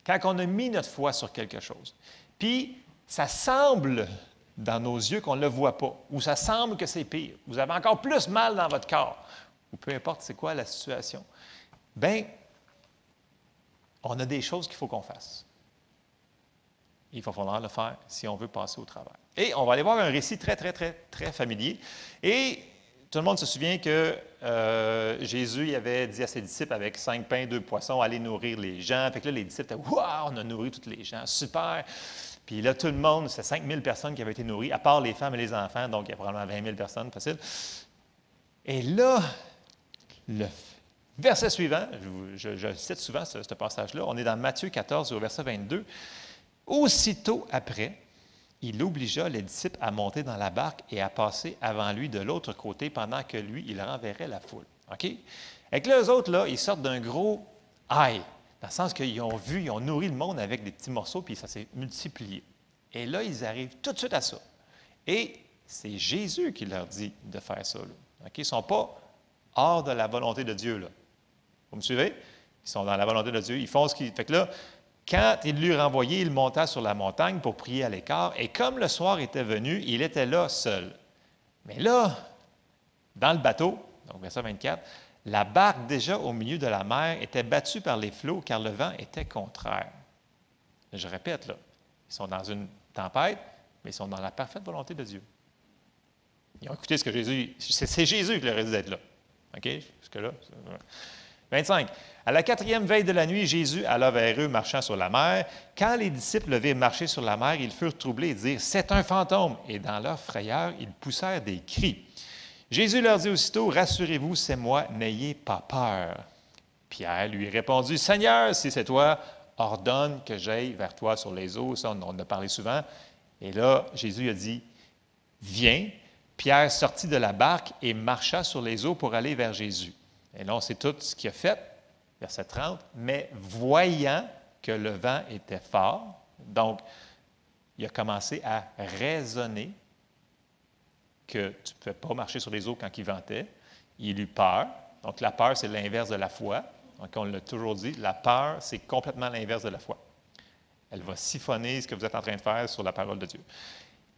Speaker 4: quand on a mis notre foi sur quelque chose, puis ça semble dans nos yeux qu'on ne le voit pas, ou ça semble que c'est pire, vous avez encore plus mal dans votre corps, ou peu importe c'est quoi la situation, bien, on a des choses qu'il faut qu'on fasse. Il va falloir le faire si on veut passer au travers. Et on va aller voir un récit très, très, très, très familier. Et tout le monde se souvient que Jésus avait dit à ses disciples avec 5 pains, 2 poissons, allez nourrir les gens. Fait que là, les disciples étaient « Wow, on a nourri tous les gens, super! » Puis là, tout le monde, c'est 5 000 personnes qui avaient été nourries, à part les femmes et les enfants, donc il y a probablement 20 000 personnes, facile. Et là, le verset suivant, je cite souvent ce passage-là, on est dans Matthieu 14, au verset 22. Aussitôt après, il obligea les disciples à monter dans la barque et à passer avant lui de l'autre côté pendant que lui, il renverrait la foule. OK? Et que là, eux autres, là, ils sortent d'un gros « aïe », dans le sens qu'ils ont vu, ils ont nourri le monde avec des petits morceaux, puis ça s'est multiplié. Et là, ils arrivent tout de suite à ça. Et c'est Jésus qui leur dit de faire ça. Là. OK? Ils ne sont pas hors de la volonté de Dieu. Là. Vous me suivez? Ils sont dans la volonté de Dieu. Ils font ce qu'ils... Fait que là, quand il l'eut renvoyé, il monta sur la montagne pour prier à l'écart, et comme le soir était venu, il était là seul. Mais là, dans le bateau, donc verset 24, la barque déjà au milieu de la mer était battue par les flots, car le vent était contraire. Je répète, là, ils sont dans une tempête, mais ils sont dans la parfaite volonté de Dieu. Ils ont écouté ce que Jésus... C'est Jésus qui leur a dit d'être là. OK? Jusque-là. 25. À la 4e veille de la nuit, Jésus alla vers eux, marchant sur la mer. Quand les disciples le virent marcher sur la mer, ils furent troublés et dirent « C'est un fantôme !» Et dans leur frayeur, ils poussèrent des cris. Jésus leur dit aussitôt « Rassurez-vous, c'est moi, n'ayez pas peur. » Pierre lui répondit « Seigneur, si c'est toi, ordonne que j'aille vers toi sur les eaux. » Ça, on en a parlé souvent. Et là, Jésus a dit « Viens. » Pierre sortit de la barque et marcha sur les eaux pour aller vers Jésus. Et là, on sait tout ce qu'il a fait, verset 30, mais voyant que le vent était fort, donc il a commencé à raisonner que tu ne pouvais pas marcher sur les eaux quand il ventait. Il eut peur. Donc la peur, c'est l'inverse de la foi. Donc on l'a toujours dit, la peur, c'est complètement l'inverse de la foi. Elle va siphonner ce que vous êtes en train de faire sur la parole de Dieu.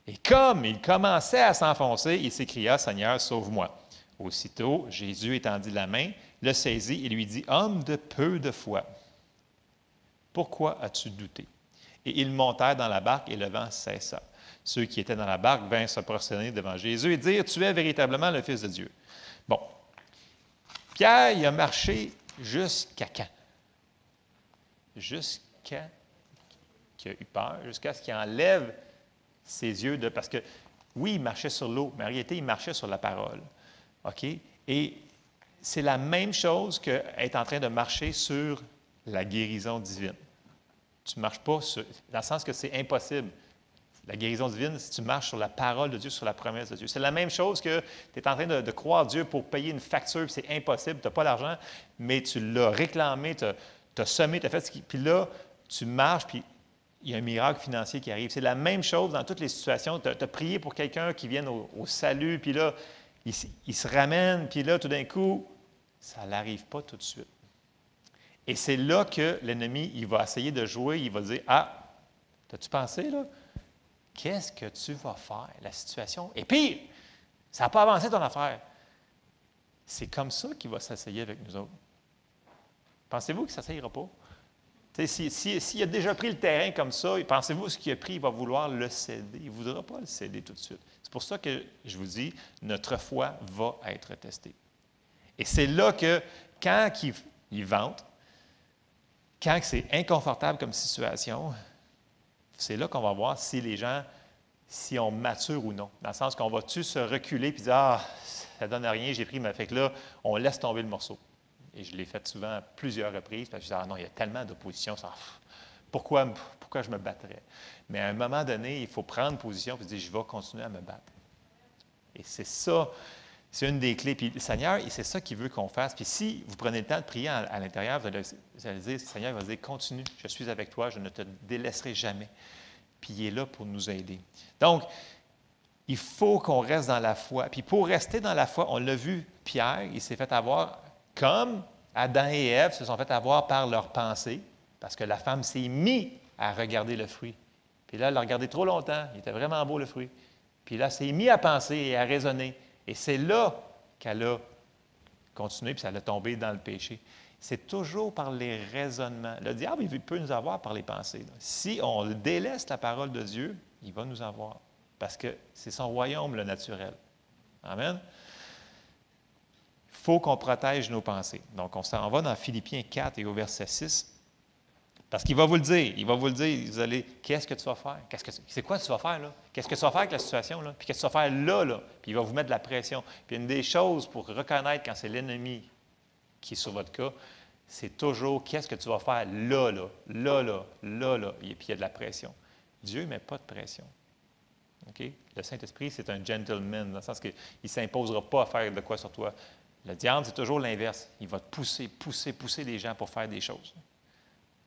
Speaker 4: Et comme il commençait à s'enfoncer, il s'écria, « Seigneur, sauve-moi. » Aussitôt, Jésus étendit la main, le saisit et lui dit, « Homme de peu de foi, pourquoi as-tu douté? » Et ils montèrent dans la barque et le vent cessa. Ceux qui étaient dans la barque vinrent se prosterner devant Jésus et dire, « Tu es véritablement le Fils de Dieu. » Bon. Pierre, il a marché jusqu'à quand? Jusqu'à qu'il a eu peur, jusqu'à ce qu'il enlève ses yeux de... Parce que, oui, il marchait sur l'eau, mais en réalité, il marchait sur la parole. OK? Et c'est la même chose qu'être en train de marcher sur la guérison divine. Tu ne marches pas dans le sens que c'est impossible. La guérison divine, si tu marches sur la parole de Dieu, sur la promesse de Dieu. C'est la même chose que tu es en train de croire Dieu pour payer une facture, puis c'est impossible, tu n'as pas l'argent, mais tu l'as réclamé, tu as semé, tu as fait ce qui... Puis là, tu marches, puis il y a un miracle financier qui arrive. C'est la même chose dans toutes les situations. Tu as prié pour quelqu'un qui vienne au salut, puis là, il se ramène, puis là, tout d'un coup, ça n'arrive pas tout de suite. Et c'est là que l'ennemi, il va essayer de jouer, il va dire, « Ah, t'as-tu pensé, là? Qu'est-ce que tu vas faire? La situation est pire. Ça n'a pas avancé ton affaire. » C'est comme ça qu'il va s'essayer avec nous autres. Pensez-vous que ça ne s'essayera pas? S'il a déjà pris le terrain comme ça, pensez-vous ce qu'il a pris, il va vouloir le céder. Il ne voudra pas le céder tout de suite. C'est pour ça que je vous dis, notre foi va être testée. Et c'est là que, quand il vante, quand c'est inconfortable comme situation, c'est là qu'on va voir si les gens, si on mature ou non. Dans le sens qu'on va-tu se reculer et dire « Ah, ça ne donne rien, j'ai pris ma... » Fait que là, on laisse tomber le morceau. Et je l'ai fait souvent à plusieurs reprises, parce que je disais « Ah non, il y a tellement d'opposition, pourquoi je me battrais? » Mais à un moment donné, il faut prendre position et se dire « Je vais continuer à me battre. » Et c'est ça, c'est une des clés. Puis le Seigneur, c'est ça qu'il veut qu'on fasse. Puis si vous prenez le temps de prier à l'intérieur, vous allez dire, le Seigneur va dire, continue, je suis avec toi, je ne te délaisserai jamais. Puis il est là pour nous aider. Donc, il faut qu'on reste dans la foi. Puis pour rester dans la foi, on l'a vu, Pierre, il s'est fait avoir, comme Adam et Ève se sont fait avoir par leurs pensées, parce que la femme s'est mise à regarder le fruit. Puis là, elle l'a regardé trop longtemps, il était vraiment beau le fruit. Puis là, elle s'est mise à penser et à raisonner. Et c'est là qu'elle a continué, puis elle a tombé dans le péché. C'est toujours par les raisonnements. Le diable, il peut nous avoir par les pensées. Si on délaisse la parole de Dieu, il va nous avoir. Parce que c'est son royaume, le naturel. Amen. Il faut qu'on protège nos pensées. Donc, on s'en va dans Philippiens 4 et au verset 6. Parce qu'il va vous le dire. Il va vous le dire. Vous allez, qu'est-ce que tu vas faire? C'est quoi tu vas faire, là? Qu'est-ce que tu vas faire avec la situation, là? Puis qu'est-ce que tu vas faire là? Puis il va vous mettre de la pression. Puis une des choses pour reconnaître quand c'est l'ennemi qui est sur votre cas, c'est toujours qu'est-ce que tu vas faire là. Et puis il y a de la pression. Dieu ne met pas de pression. Okay? Le Saint-Esprit, c'est un gentleman, dans le sens qu'il ne s'imposera pas à faire de quoi sur toi. Le diable, c'est toujours l'inverse. Il va te pousser les gens pour faire des choses.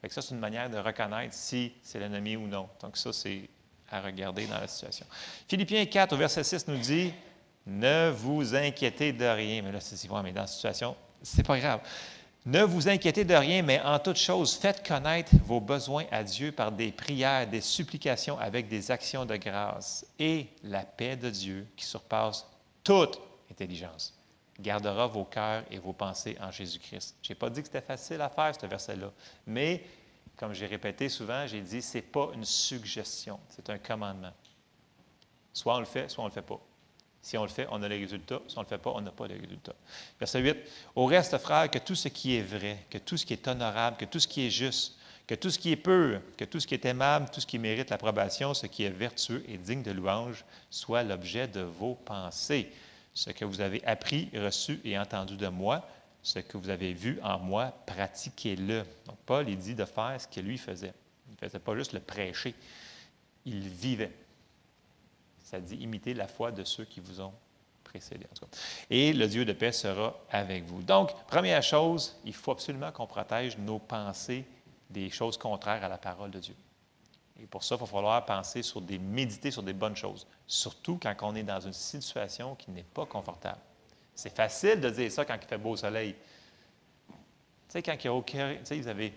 Speaker 4: Fait que ça, c'est une manière de reconnaître si c'est l'ennemi ou non. Donc ça, c'est à regarder dans la situation. Philippiens 4, au verset 6, nous dit « Ne vous inquiétez de rien. » Mais là, c'est mais dans la situation, c'est pas grave. « Ne vous inquiétez de rien, mais en toute chose, faites connaître vos besoins à Dieu par des prières, des supplications avec des actions de grâce. Et la paix de Dieu, qui surpasse toute intelligence, gardera vos cœurs et vos pensées en Jésus-Christ. » Je n'ai pas dit que c'était facile à faire, ce verset-là. Mais, comme j'ai répété souvent, j'ai dit, ce n'est pas une suggestion, c'est un commandement. Soit on le fait, soit on ne le fait pas. Si on le fait, on a les résultats. Si on ne le fait pas, on n'a pas les résultats. Verset 8. « Au reste, frères, que tout ce qui est vrai, que tout ce qui est honorable, que tout ce qui est juste, que tout ce qui est pur, que tout ce qui est aimable, tout ce qui mérite l'approbation, ce qui est vertueux et digne de louange, soit l'objet de vos pensées. Ce que vous avez appris, reçu et entendu de moi, ce que vous avez vu en moi, pratiquez-le. » Donc, Paul, il dit de faire ce que lui faisait. Il ne faisait pas juste le prêcher, il vivait. Ça dit imiter la foi de ceux qui vous ont précédé. En tout cas. Et le Dieu de paix sera avec vous. Donc, première chose, il faut absolument qu'on protège nos pensées des choses contraires à la parole de Dieu. Et pour ça, il va falloir méditer sur des bonnes choses, surtout quand on est dans une situation qui n'est pas confortable. C'est facile de dire ça quand il fait beau soleil. Tu sais, quand il y a aucun... Tu sais,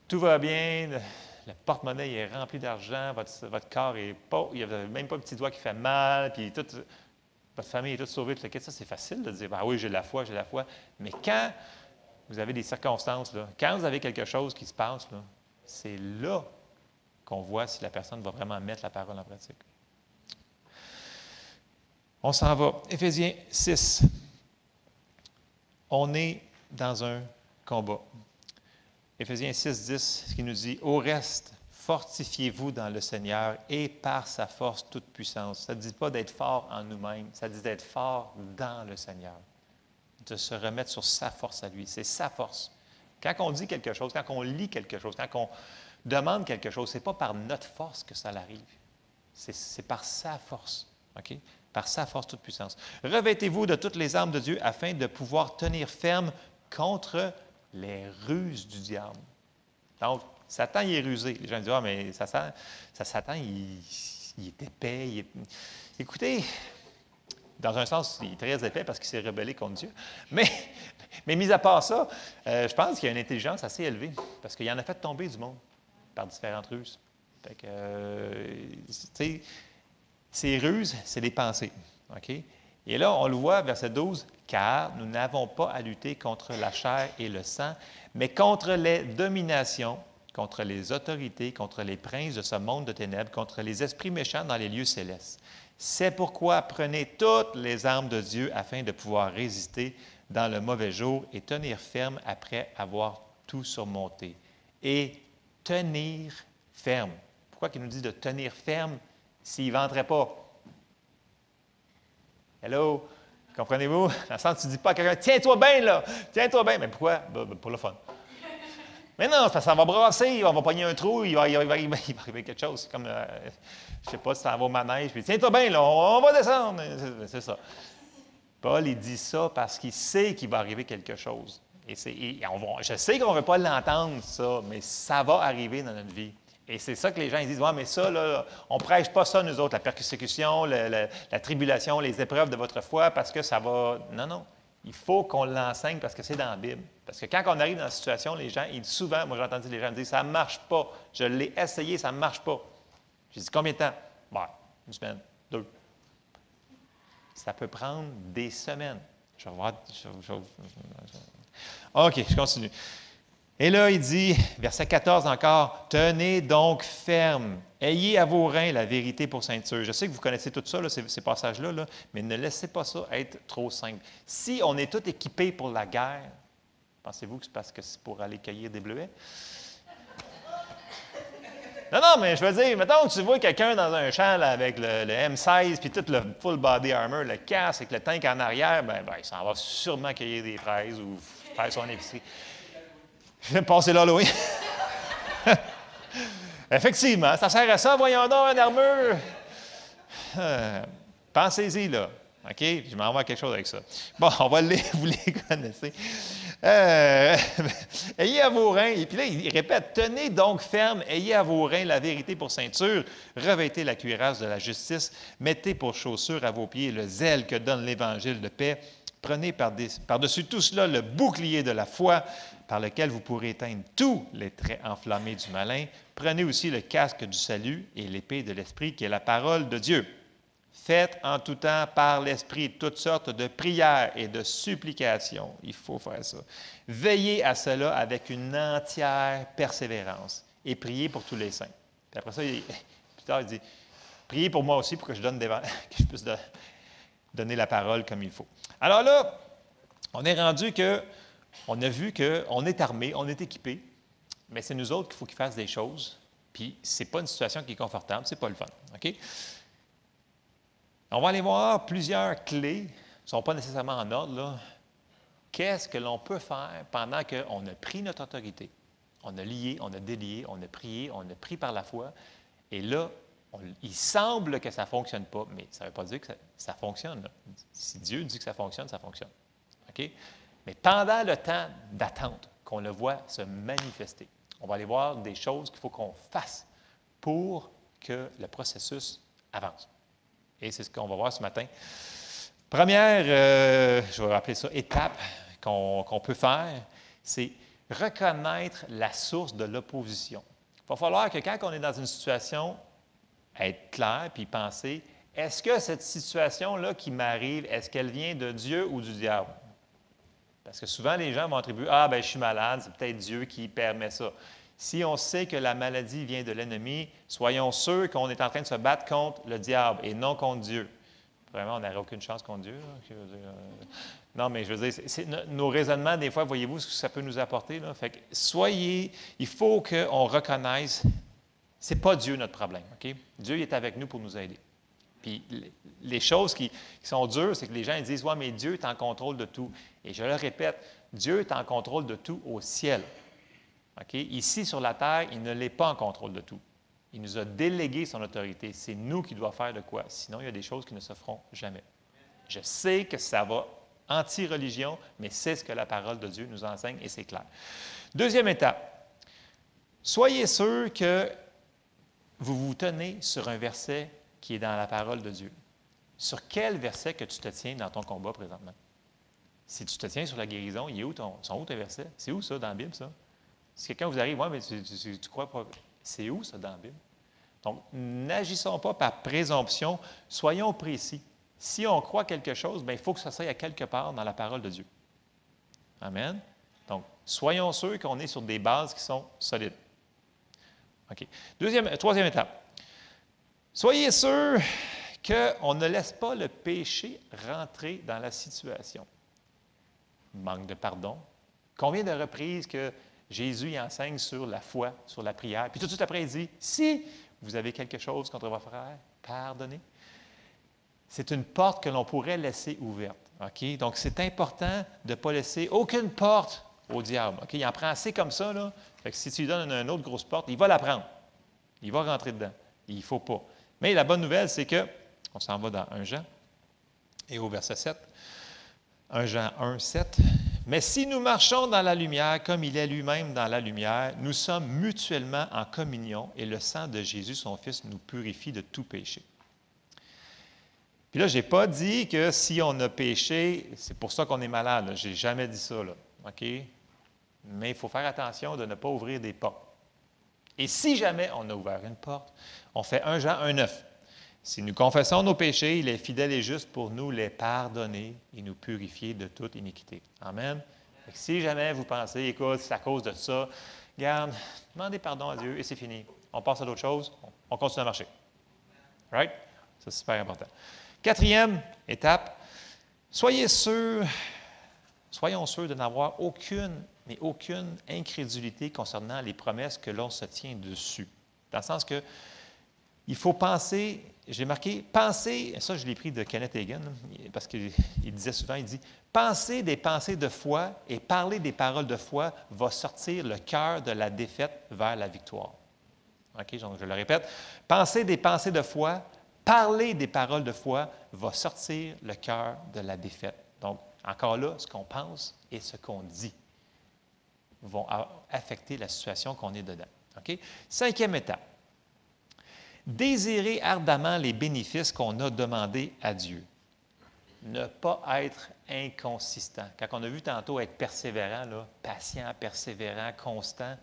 Speaker 4: tout va bien, le porte-monnaie est rempli d'argent, votre corps est pauvre, il n'y a même pas un petit doigt qui fait mal, puis votre famille est toute sauvée. Ça, c'est facile de dire, oui, j'ai la foi. Mais quand vous avez des circonstances, là, quand vous avez quelque chose qui se passe, là, c'est là qu'on voit si la personne va vraiment mettre la parole en pratique. On s'en va. Éphésiens 6. On est dans un combat. Éphésiens 6, 10, ce qui nous dit « Au reste, fortifiez-vous dans le Seigneur et par sa force toute puissance. » Ça ne dit pas d'être fort en nous-mêmes, ça dit d'être fort dans le Seigneur. de se remettre sur sa force à lui. C'est sa force. Quand on dit quelque chose, quand on lit quelque chose, quand on demande quelque chose, ce n'est pas par notre force que ça arrive. C'est par sa force. OK? Par sa force toute puissance. Revêtez-vous de toutes les armes de Dieu afin de pouvoir tenir ferme contre les ruses du diable. Donc, Satan, il est rusé. Les gens disent, ah, mais Satan, il est épais. Écoutez, dans un sens, il est très épais parce qu'il s'est rebellé contre Dieu. Mais mis à part ça, je pense qu'il y a une intelligence assez élevée parce qu'il en a fait tomber du monde par différentes ruses. Fait que, tu sais, ces ruses, c'est des pensées. OK? Et là, on le voit, verset 12, « Car nous n'avons pas à lutter contre la chair et le sang, mais contre les dominations, contre les autorités, contre les princes de ce monde de ténèbres, contre les esprits méchants dans les lieux célestes. C'est pourquoi prenez toutes les armes de Dieu afin de pouvoir résister dans le mauvais jour et tenir ferme après avoir tout surmonté. Et tenir ferme. » Pourquoi il nous dit de tenir ferme s'il ne venterait pas? Hello? Comprenez-vous? Dans le sens, tu ne dis pas à quelqu'un, tiens-toi bien là, tiens-toi bien. Mais pourquoi? Pour le fun. Mais non, c'est parce que ça va brasser, on va pogner un trou, il va arriver quelque chose. C'est comme, je ne sais pas si ça va au manège, puis tiens-toi bien là, on va descendre. C'est ça. Paul, il dit ça parce qu'il sait qu'il va arriver quelque chose. Je sais qu'on ne veut pas l'entendre, ça, mais ça va arriver dans notre vie. Et c'est ça que les gens ils disent, ouais, mais ça, là, on ne prêche pas ça, nous autres, la persécution, la tribulation, les épreuves de votre foi, parce que ça va. Non, non. Il faut qu'on l'enseigne parce que c'est dans la Bible. Parce que quand on arrive dans la situation, les gens, souvent, moi j'ai entendu les gens me dire, ça ne marche pas. Je l'ai essayé, ça ne marche pas. J'ai dit, combien de temps? Ben, 1 semaine, 2. Ça peut prendre des semaines. Je vais voir. OK, je continue. Et là, il dit, verset 14 encore, « Tenez donc ferme, ayez à vos reins la vérité pour ceinture. » Je sais que vous connaissez tout ça, là, ces passages-là, là, mais ne laissez pas ça être trop simple. Si on est tous équipés pour la guerre, pensez-vous que c'est parce que c'est pour aller cueillir des bleuets? Non, mais je veux dire, mettons que tu vois quelqu'un dans un champ là, avec le M16 puis tout le full body armor, le casque avec le tank en arrière, ben il s'en va sûrement cueillir des fraises ou faire son épicerie. Je vais me passer l'Halloween. Effectivement, ça sert à ça, voyons donc, une armure. Pensez-y, là. OK? Je m'envoie quelque chose avec ça. Bon, on va vous les connaissez. Ayez à vos reins, et puis là, il répète, tenez donc ferme, ayez à vos reins la vérité pour ceinture, revêtez la cuirasse de la justice, mettez pour chaussure à vos pieds le zèle que donne l'Évangile de paix, prenez par-dessus tout cela le bouclier de la foi, par lequel vous pourrez éteindre tous les traits enflammés du malin. Prenez aussi le casque du salut et l'épée de l'Esprit, qui est la parole de Dieu. Faites en tout temps par l'Esprit toutes sortes de prières et de supplications. Il faut faire ça. Veillez à cela avec une entière persévérance et priez pour tous les saints. Puis après ça, plus tard, il dit, priez pour moi aussi pour que je puisse donner la parole comme il faut. Alors là, on est rendu on a vu qu'on est armé, on est équipé, mais c'est nous autres qu'il faut qu'ils fassent des choses, puis ce n'est pas une situation qui est confortable, ce n'est pas le fun. OK? On va aller voir plusieurs clés, qui ne sont pas nécessairement en ordre, là. Qu'est-ce que l'on peut faire pendant qu'on a pris notre autorité? On a lié, on a délié, on a prié, on a pris par la foi, et là, il semble que ça ne fonctionne pas, mais ça ne veut pas dire que ça fonctionne. Là. Si Dieu dit que ça fonctionne, ça fonctionne. OK? Mais pendant le temps d'attente, qu'on le voit se manifester, on va aller voir des choses qu'il faut qu'on fasse pour que le processus avance. Et c'est ce qu'on va voir ce matin. Première, je vais rappeler ça, étape qu'on peut faire, c'est reconnaître la source de l'opposition. Il va falloir que quand on est dans une situation, être clair puis penser, est-ce que cette situation-là qui m'arrive, est-ce qu'elle vient de Dieu ou du diable? Parce que souvent, les gens vont attribuer, je suis malade, c'est peut-être Dieu qui permet ça. Si on sait que la maladie vient de l'ennemi, soyons sûrs qu'on est en train de se battre contre le diable et non contre Dieu. Vraiment, on n'aurait aucune chance contre Dieu. Non, mais je veux dire, nos raisonnements, des fois, voyez-vous ce que ça peut nous apporter? Là? Fait que il faut qu'on reconnaisse, ce n'est pas Dieu notre problème. OK? Dieu est avec nous pour nous aider. Puis les choses qui sont dures, c'est que les gens ils disent « Ouais, mais Dieu est en contrôle de tout. » Et je le répète, Dieu est en contrôle de tout au ciel. Okay? Ici, sur la terre, il ne l'est pas en contrôle de tout. Il nous a délégué son autorité. C'est nous qui devons faire de quoi. Sinon, il y a des choses qui ne se feront jamais. Je sais que ça va anti-religion, mais c'est ce que la parole de Dieu nous enseigne et c'est clair. Deuxième étape. Soyez sûr que vous vous tenez sur un verset qui est dans la parole de Dieu. Sur quel verset que tu te tiens dans ton combat présentement? Si tu te tiens sur la guérison, il est où sont où tes versets? C'est où ça dans la Bible, ça? Si quelqu'un vous arrive, « Ouais, mais tu crois pas... » C'est où ça dans la Bible? Donc, n'agissons pas par présomption, soyons précis. Si on croit quelque chose, bien, il faut que ça soit à quelque part dans la parole de Dieu. Amen? Donc, soyons sûrs qu'on est sur des bases qui sont solides. OK. Troisième étape. Soyez sûrs qu'on ne laisse pas le péché rentrer dans la situation. Manque de pardon. Combien de reprises que Jésus enseigne sur la foi, sur la prière, puis tout de suite après, il dit, si vous avez quelque chose contre votre frère, pardonnez. C'est une porte que l'on pourrait laisser ouverte. Okay? Donc, c'est important de ne pas laisser aucune porte au diable. Okay? Il en prend assez comme ça, là. Fait que si tu lui donnes une autre grosse porte, il va la prendre. Il va rentrer dedans. Il ne faut pas. Mais la bonne nouvelle, c'est que, on s'en va dans 1 Jean, et au verset 7, 1 Jean 1, 7, « Mais si nous marchons dans la lumière, comme il est lui-même dans la lumière, nous sommes mutuellement en communion, et le sang de Jésus, son Fils, nous purifie de tout péché. » Puis là, je n'ai pas dit que si on a péché, c'est pour ça qu'on est malade. Je n'ai jamais dit ça, là. OK? Mais il faut faire attention de ne pas ouvrir des portes. Et si jamais on a ouvert une porte, on fait 1 Jean 1, 9. Si nous confessons nos péchés, il est fidèle et juste pour nous les pardonner et nous purifier de toute iniquité. Amen. Si jamais vous pensez, écoute, c'est à cause de ça, regarde, demandez pardon à Dieu et c'est fini. On passe à d'autres choses, on continue à marcher. Right? Ça, c'est super important. 4e étape, soyons sûrs de n'avoir aucune incrédulité concernant les promesses que l'on se tient dessus. Dans le sens que il faut penser, j'ai marqué, penser, ça je l'ai pris de Kenneth Hagin, parce qu'il disait souvent, il dit, penser des pensées de foi et parler des paroles de foi va sortir le cœur de la défaite vers la victoire. OK, donc je le répète, penser des pensées de foi, parler des paroles de foi va sortir le cœur de la défaite. Donc, encore là, ce qu'on pense et ce qu'on dit vont affecter la situation qu'on est dedans. OK? 5e étape. Désirer ardemment les bénéfices qu'on a demandés à Dieu. Ne pas être inconsistant. Quand on a vu tantôt être persévérant, là, patient, persévérant, constant,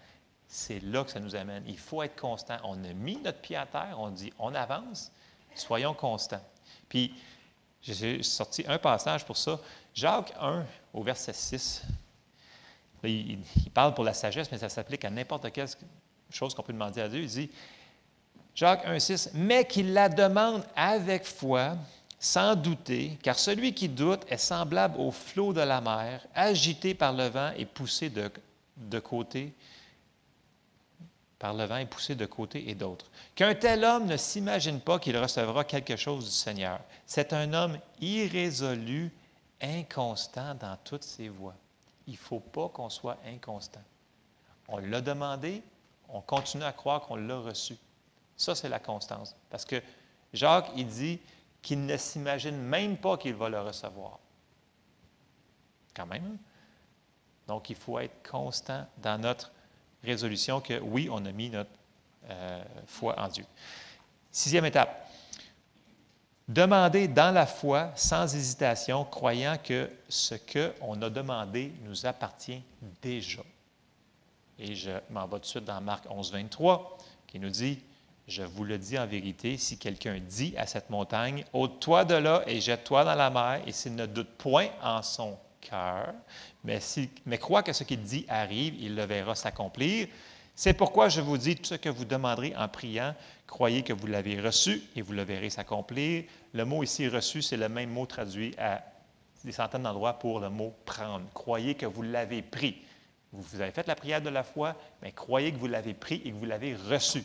Speaker 4: c'est là que ça nous amène. Il faut être constant. On a mis notre pied à terre, on dit on avance, soyons constants. Puis, j'ai sorti un passage pour ça. Jacques 1, au verset 6. Là, il parle pour la sagesse, mais ça s'applique à n'importe quelle chose qu'on peut demander à Dieu. Il dit, Jacques 1, 6, « Mais qu'il la demande avec foi, sans douter, car celui qui doute est semblable au flot de la mer, agité par le vent et poussé de côté, par le vent et poussé de côté et d'autre. Qu'un tel homme ne s'imagine pas qu'il recevra quelque chose du Seigneur. C'est un homme irrésolu, inconstant dans toutes ses voies. » Il ne faut pas qu'on soit inconstant. On l'a demandé, on continue à croire qu'on l'a reçu. Ça, c'est la constance. Parce que Jacques, il dit qu'il ne s'imagine même pas qu'il va le recevoir. Quand même. Hein? Donc, il faut être constant dans notre résolution que, oui, on a mis notre foi en Dieu. 6e étape. Demander dans la foi, sans hésitation, croyant que ce qu'on a demandé nous appartient déjà. Et je m'en vais tout de suite dans Marc 11, 23, qui nous dit, « Je vous le dis en vérité, si quelqu'un dit à cette montagne, « Ôte-toi de là et jette-toi dans la mer, et s'il ne doute point en son cœur, mais croit que ce qu'il dit arrive, il le verra s'accomplir. C'est pourquoi je vous dis, tout ce que vous demanderez en priant, croyez que vous l'avez reçu et vous le verrez s'accomplir. » Le mot ici « reçu », c'est le même mot traduit à des centaines d'endroits pour le mot « prendre ». Croyez que vous l'avez pris. Vous avez fait la prière de la foi, mais croyez que vous l'avez pris et que vous l'avez reçu.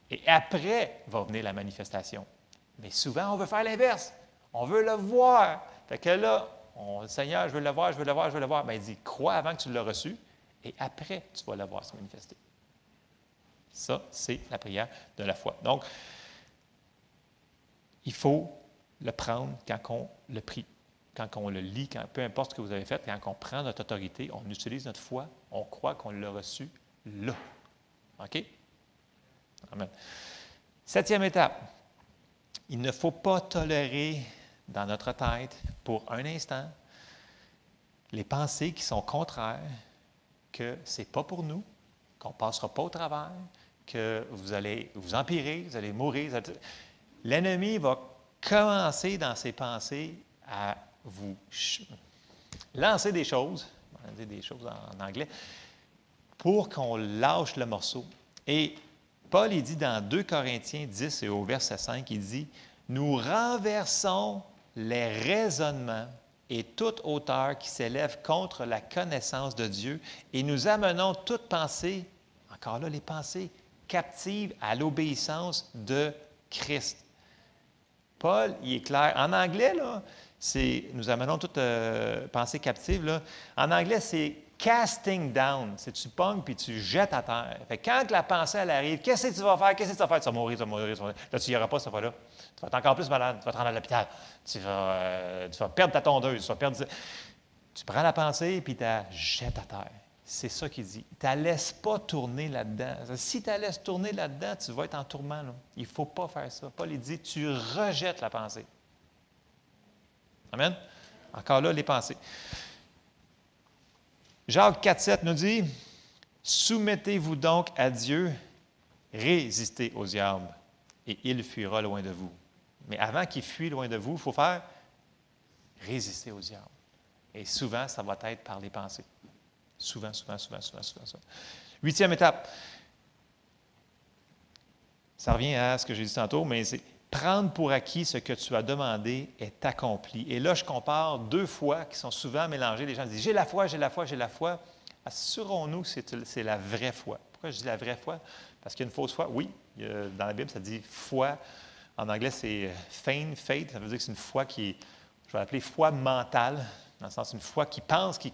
Speaker 4: Et après va venir la manifestation. Mais souvent, on veut faire l'inverse. On veut le voir. Fait que là, Seigneur, je veux le voir, je veux le voir, je veux le voir. Bien, il dit, crois avant que tu l'aies reçu, et après, tu vas le voir se manifester. Ça, c'est la prière de la foi. Donc, il faut le prendre quand on le prie, quand on le lit, peu importe ce que vous avez fait, quand on prend notre autorité, on utilise notre foi, on croit qu'on l'a reçu là. OK? Amen. 7e étape. Il ne faut pas tolérer dans notre tête, pour un instant, les pensées qui sont contraires, que ce n'est pas pour nous, qu'on ne passera pas au travers, que vous allez vous empirer, vous allez mourir. L'ennemi va commencer dans ses pensées à vous lancer des choses, on va dire des choses en anglais, pour qu'on lâche le morceau. Et Paul, il dit dans 2 Corinthiens 10 et au verset 5, il dit « Nous renversons les raisonnements et toute hauteur qui s'élève contre la connaissance de Dieu et nous amenons toute pensée, encore là les pensées, captives à l'obéissance de Christ. » Paul, il est clair. En anglais, là, c'est « nous amenons toute pensée captive ». Là. En anglais, c'est « casting down ». C'est tu pognes puis tu jettes à terre. Fait que quand la pensée, elle arrive, qu'est-ce que tu vas faire? Qu'est-ce que tu vas faire? Tu vas mourir, tu vas mourir, tu vas mourir. Là, tu n'y auras pas cette fois-là. Tu vas être encore plus malade. Tu vas te rendre à l'hôpital. Tu vas perdre ta tondeuse. Tu prends la pensée puis tu la jettes à terre. C'est ça qu'il dit. Tu ne la laisses pas tourner là-dedans. Si tu la laisses tourner là-dedans, tu vas être en tourment. Là. Il ne faut pas faire ça. Paul, il dit, tu rejettes la pensée. Amen? Encore là, les pensées. Jacques 4,7 nous dit, « Soumettez-vous donc à Dieu, résistez au diable, et il fuira loin de vous. » Mais avant qu'il fuit loin de vous, il faut faire résister au diable. Et souvent, ça va être par les pensées. Souvent. 8e étape. Ça revient à ce que j'ai dit tantôt, mais c'est prendre pour acquis ce que tu as demandé est accompli. Et là, je compare 2 fois qui sont souvent mélangées. Les gens disent « j'ai la foi, j'ai la foi, j'ai la foi ». Assurons-nous que c'est la vraie foi. Pourquoi je dis la vraie foi? Parce qu'il y a une fausse foi. Oui, dans la Bible, ça dit foi. En anglais, c'est feign, faith. Ça veut dire que c'est une foi qui est, je vais l'appeler foi mentale, dans le sens une foi qui pense, qui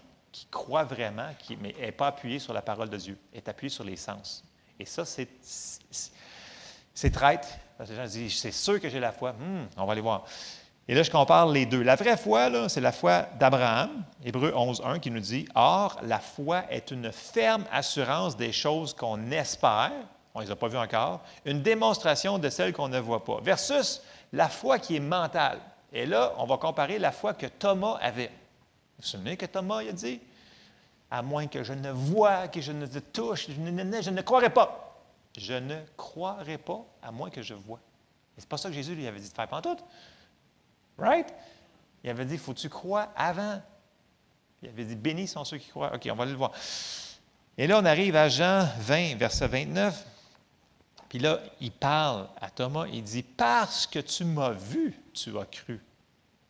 Speaker 4: croit vraiment, mais elle n'est pas appuyée sur la parole de Dieu. Elle est appuyée sur les sens. Et ça, c'est traître. Parce que les gens disent, c'est sûr que j'ai la foi. On va aller voir. Et là, je compare les deux. La vraie foi, là, c'est la foi d'Abraham, Hébreux 11.1, qui nous dit, « Or, la foi est une ferme assurance des choses qu'on espère, on ne les a pas vues encore, une démonstration de celles qu'on ne voit pas. » Versus la foi qui est mentale. Et là, on va comparer la foi que Thomas avait. Vous vous souvenez que Thomas il a dit, « À moins que je ne voie, que je ne touche, je ne croirai pas. Je ne croirai pas à moins que je voie. » Et c'est pas ça que Jésus lui avait dit de faire pantoute. Right? Il avait dit, faut-tu croire avant? Il avait dit, bénis sont ceux qui croient. OK, on va aller le voir. Et là, on arrive à Jean 20, verset 29. Puis là, il parle à Thomas, il dit, parce que tu m'as vu, tu as cru.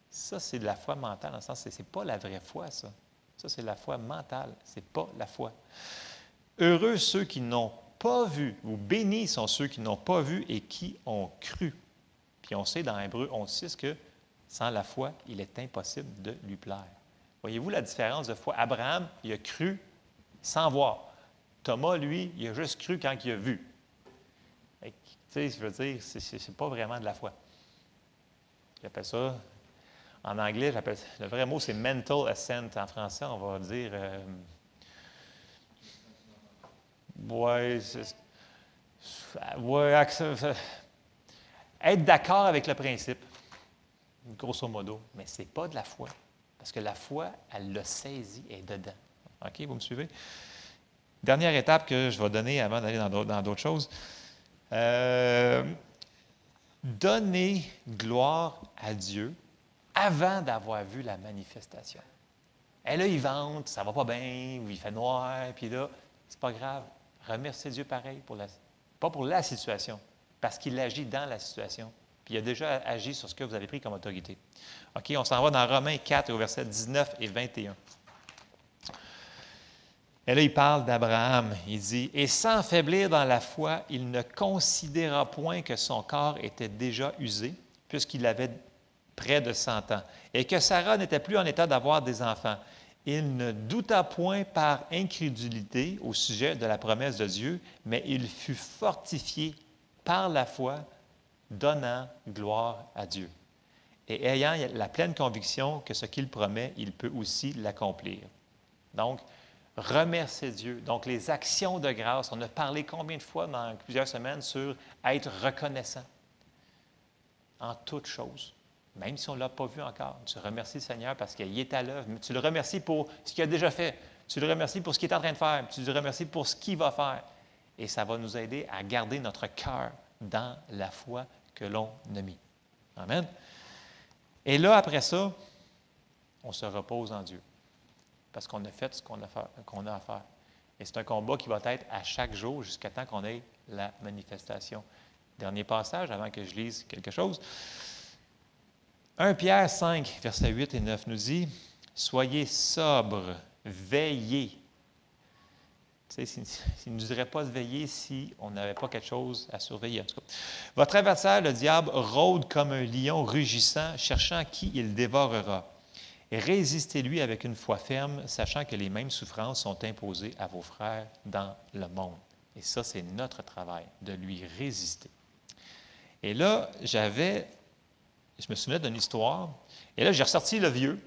Speaker 4: Ça, c'est de la foi mentale, dans le sens que ce n'est pas la vraie foi, ça. Ça, c'est la foi mentale, ce n'est pas la foi. Heureux ceux qui n'ont pas vu, ou bénis sont ceux qui n'ont pas vu et qui ont cru. Puis on sait dans Hébreux 11.6 que sans la foi, il est impossible de lui plaire. Voyez-vous la différence de foi? Abraham, il a cru sans voir. Thomas, lui, il a juste cru quand il a vu. Tu sais, je veux dire, c'est pas vraiment de la foi. J'appelle ça, en anglais, le vrai mot, c'est mental assent. En français, on va dire, être d'accord avec le principe. Grosso modo, mais ce n'est pas de la foi. Parce que la foi, elle l'a saisi, elle est dedans. OK, vous me suivez? Dernière étape que je vais donner avant d'aller dans d'autres choses. Donner gloire à Dieu avant d'avoir vu la manifestation. Et là, il vante, ça ne va pas bien, ou il fait noir, puis là, c'est pas grave. Remerciez Dieu pareil, pas pour la situation, parce qu'il agit dans la situation. Puis il a déjà agi sur ce que vous avez pris comme autorité. OK, on s'en va dans Romains 4, au verset 19 et 21. Et là, il parle d'Abraham. Il dit, « Et sans faiblir dans la foi, il ne considéra point que son corps était déjà usé, puisqu'il avait près de 100 ans, et que Sarah n'était plus en état d'avoir des enfants. Il ne douta point par incrédulité au sujet de la promesse de Dieu, mais il fut fortifié par la foi, donnant gloire à Dieu. Et ayant la pleine conviction que ce qu'il promet, il peut aussi l'accomplir. Donc, remercier Dieu. Donc, les actions de grâce, on a parlé combien de fois dans plusieurs semaines sur être reconnaissant en toutes choses. Même si on ne l'a pas vu encore, tu remercies le Seigneur parce qu'il est à l'œuvre. Tu le remercies pour ce qu'il a déjà fait. Tu le remercies pour ce qu'il est en train de faire. Tu le remercies pour ce qu'il va faire. Et ça va nous aider à garder notre cœur dans la foi que l'on a mis. Amen. Et là, après ça, on se repose en Dieu. Parce qu'on a fait ce qu'on a à faire. Et c'est un combat qui va être à chaque jour jusqu'à temps qu'on ait la manifestation. Dernier passage avant que je lise quelque chose. 1 Pierre 5, versets 8 et 9 nous dit « Soyez sobres, veillez. » Tu sais, il ne nous dirait pas de veiller si on n'avait pas quelque chose à surveiller. En tout cas. Votre adversaire, le diable, rôde comme un lion rugissant, cherchant qui il dévorera. Et résistez-lui avec une foi ferme, sachant que les mêmes souffrances sont imposées à vos frères dans le monde. Et ça, c'est notre travail, de lui résister. Et là, je me souvenais d'une histoire, et là, j'ai ressorti le vieux.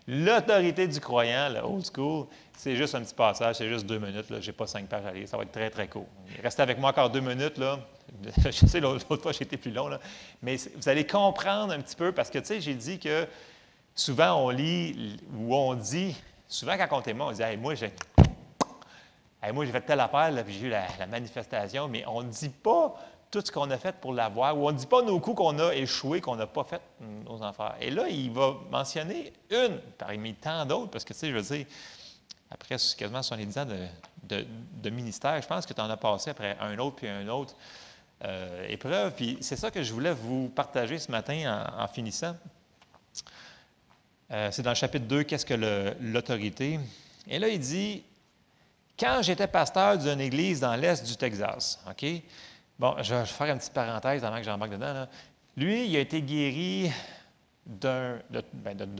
Speaker 4: L'autorité du croyant, le old school, c'est juste un petit passage, c'est juste 2 minutes. Je n'ai pas 5 pages à lire, ça va être très, très court. Restez avec moi encore 2 minutes. Là. Je sais, l'autre fois, j'ai été plus long. Là. Mais vous allez comprendre un petit peu, parce que, tu sais, j'ai dit que souvent, on lit ou on dit, souvent, quand on témoigne, on dit hey, moi, j'ai fait telle affaire, là, puis j'ai eu la manifestation, mais on ne dit pas tout ce qu'on a fait pour l'avoir, ou on ne dit pas nos coups qu'on a échoués, qu'on n'a pas fait nos affaires. Et là, il va mentionner une parmi tant d'autres, parce que, tu sais, je veux dire, après quasiment 70 ans de ministère, je pense que tu en as passé après un autre puis un autre épreuve. Puis c'est ça que je voulais vous partager ce matin en finissant. C'est dans le chapitre 2, qu'est-ce que l'autorité? Et là, il dit, quand j'étais pasteur d'une église dans l'est du Texas, OK? Bon, je vais faire une petite parenthèse avant que j'embarque dedans. Là. Lui, il a été guéri de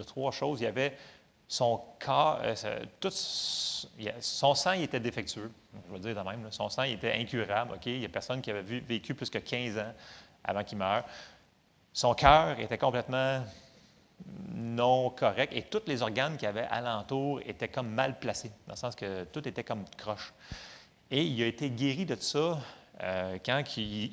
Speaker 4: 3 choses. Il y avait son corps, son sang il était défectueux, je vais le dire de même. Là. Son sang il était incurable. OK? Il n'y a personne qui avait vécu plus que 15 ans avant qu'il meure. Son cœur était complètement non correct et tous les organes qu'il y avait alentour étaient comme mal placés, dans le sens que tout était comme croche. Et il a été guéri de ça quand il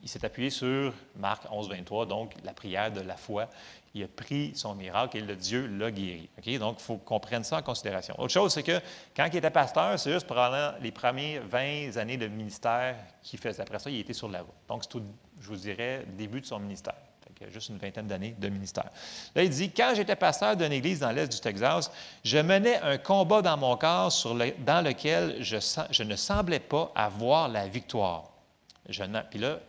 Speaker 4: s'est appuyé sur Marc 11, 23, donc la prière de la foi. Il a pris son miracle et le Dieu l'a guéri. Okay? Donc, il faut qu'on prenne ça en considération. Autre chose, c'est que quand il était pasteur, c'est juste pendant les premières 20 années de ministère qu'il faisait. Après ça, il était sur la route. Donc, c'est tout, je vous dirais, le début de son ministère. Juste une vingtaine d'années de ministère. Là, il dit, quand j'étais pasteur d'une église dans l'est du Texas, je menais un combat dans mon corps dans lequel je ne semblais pas avoir la victoire. Puis là,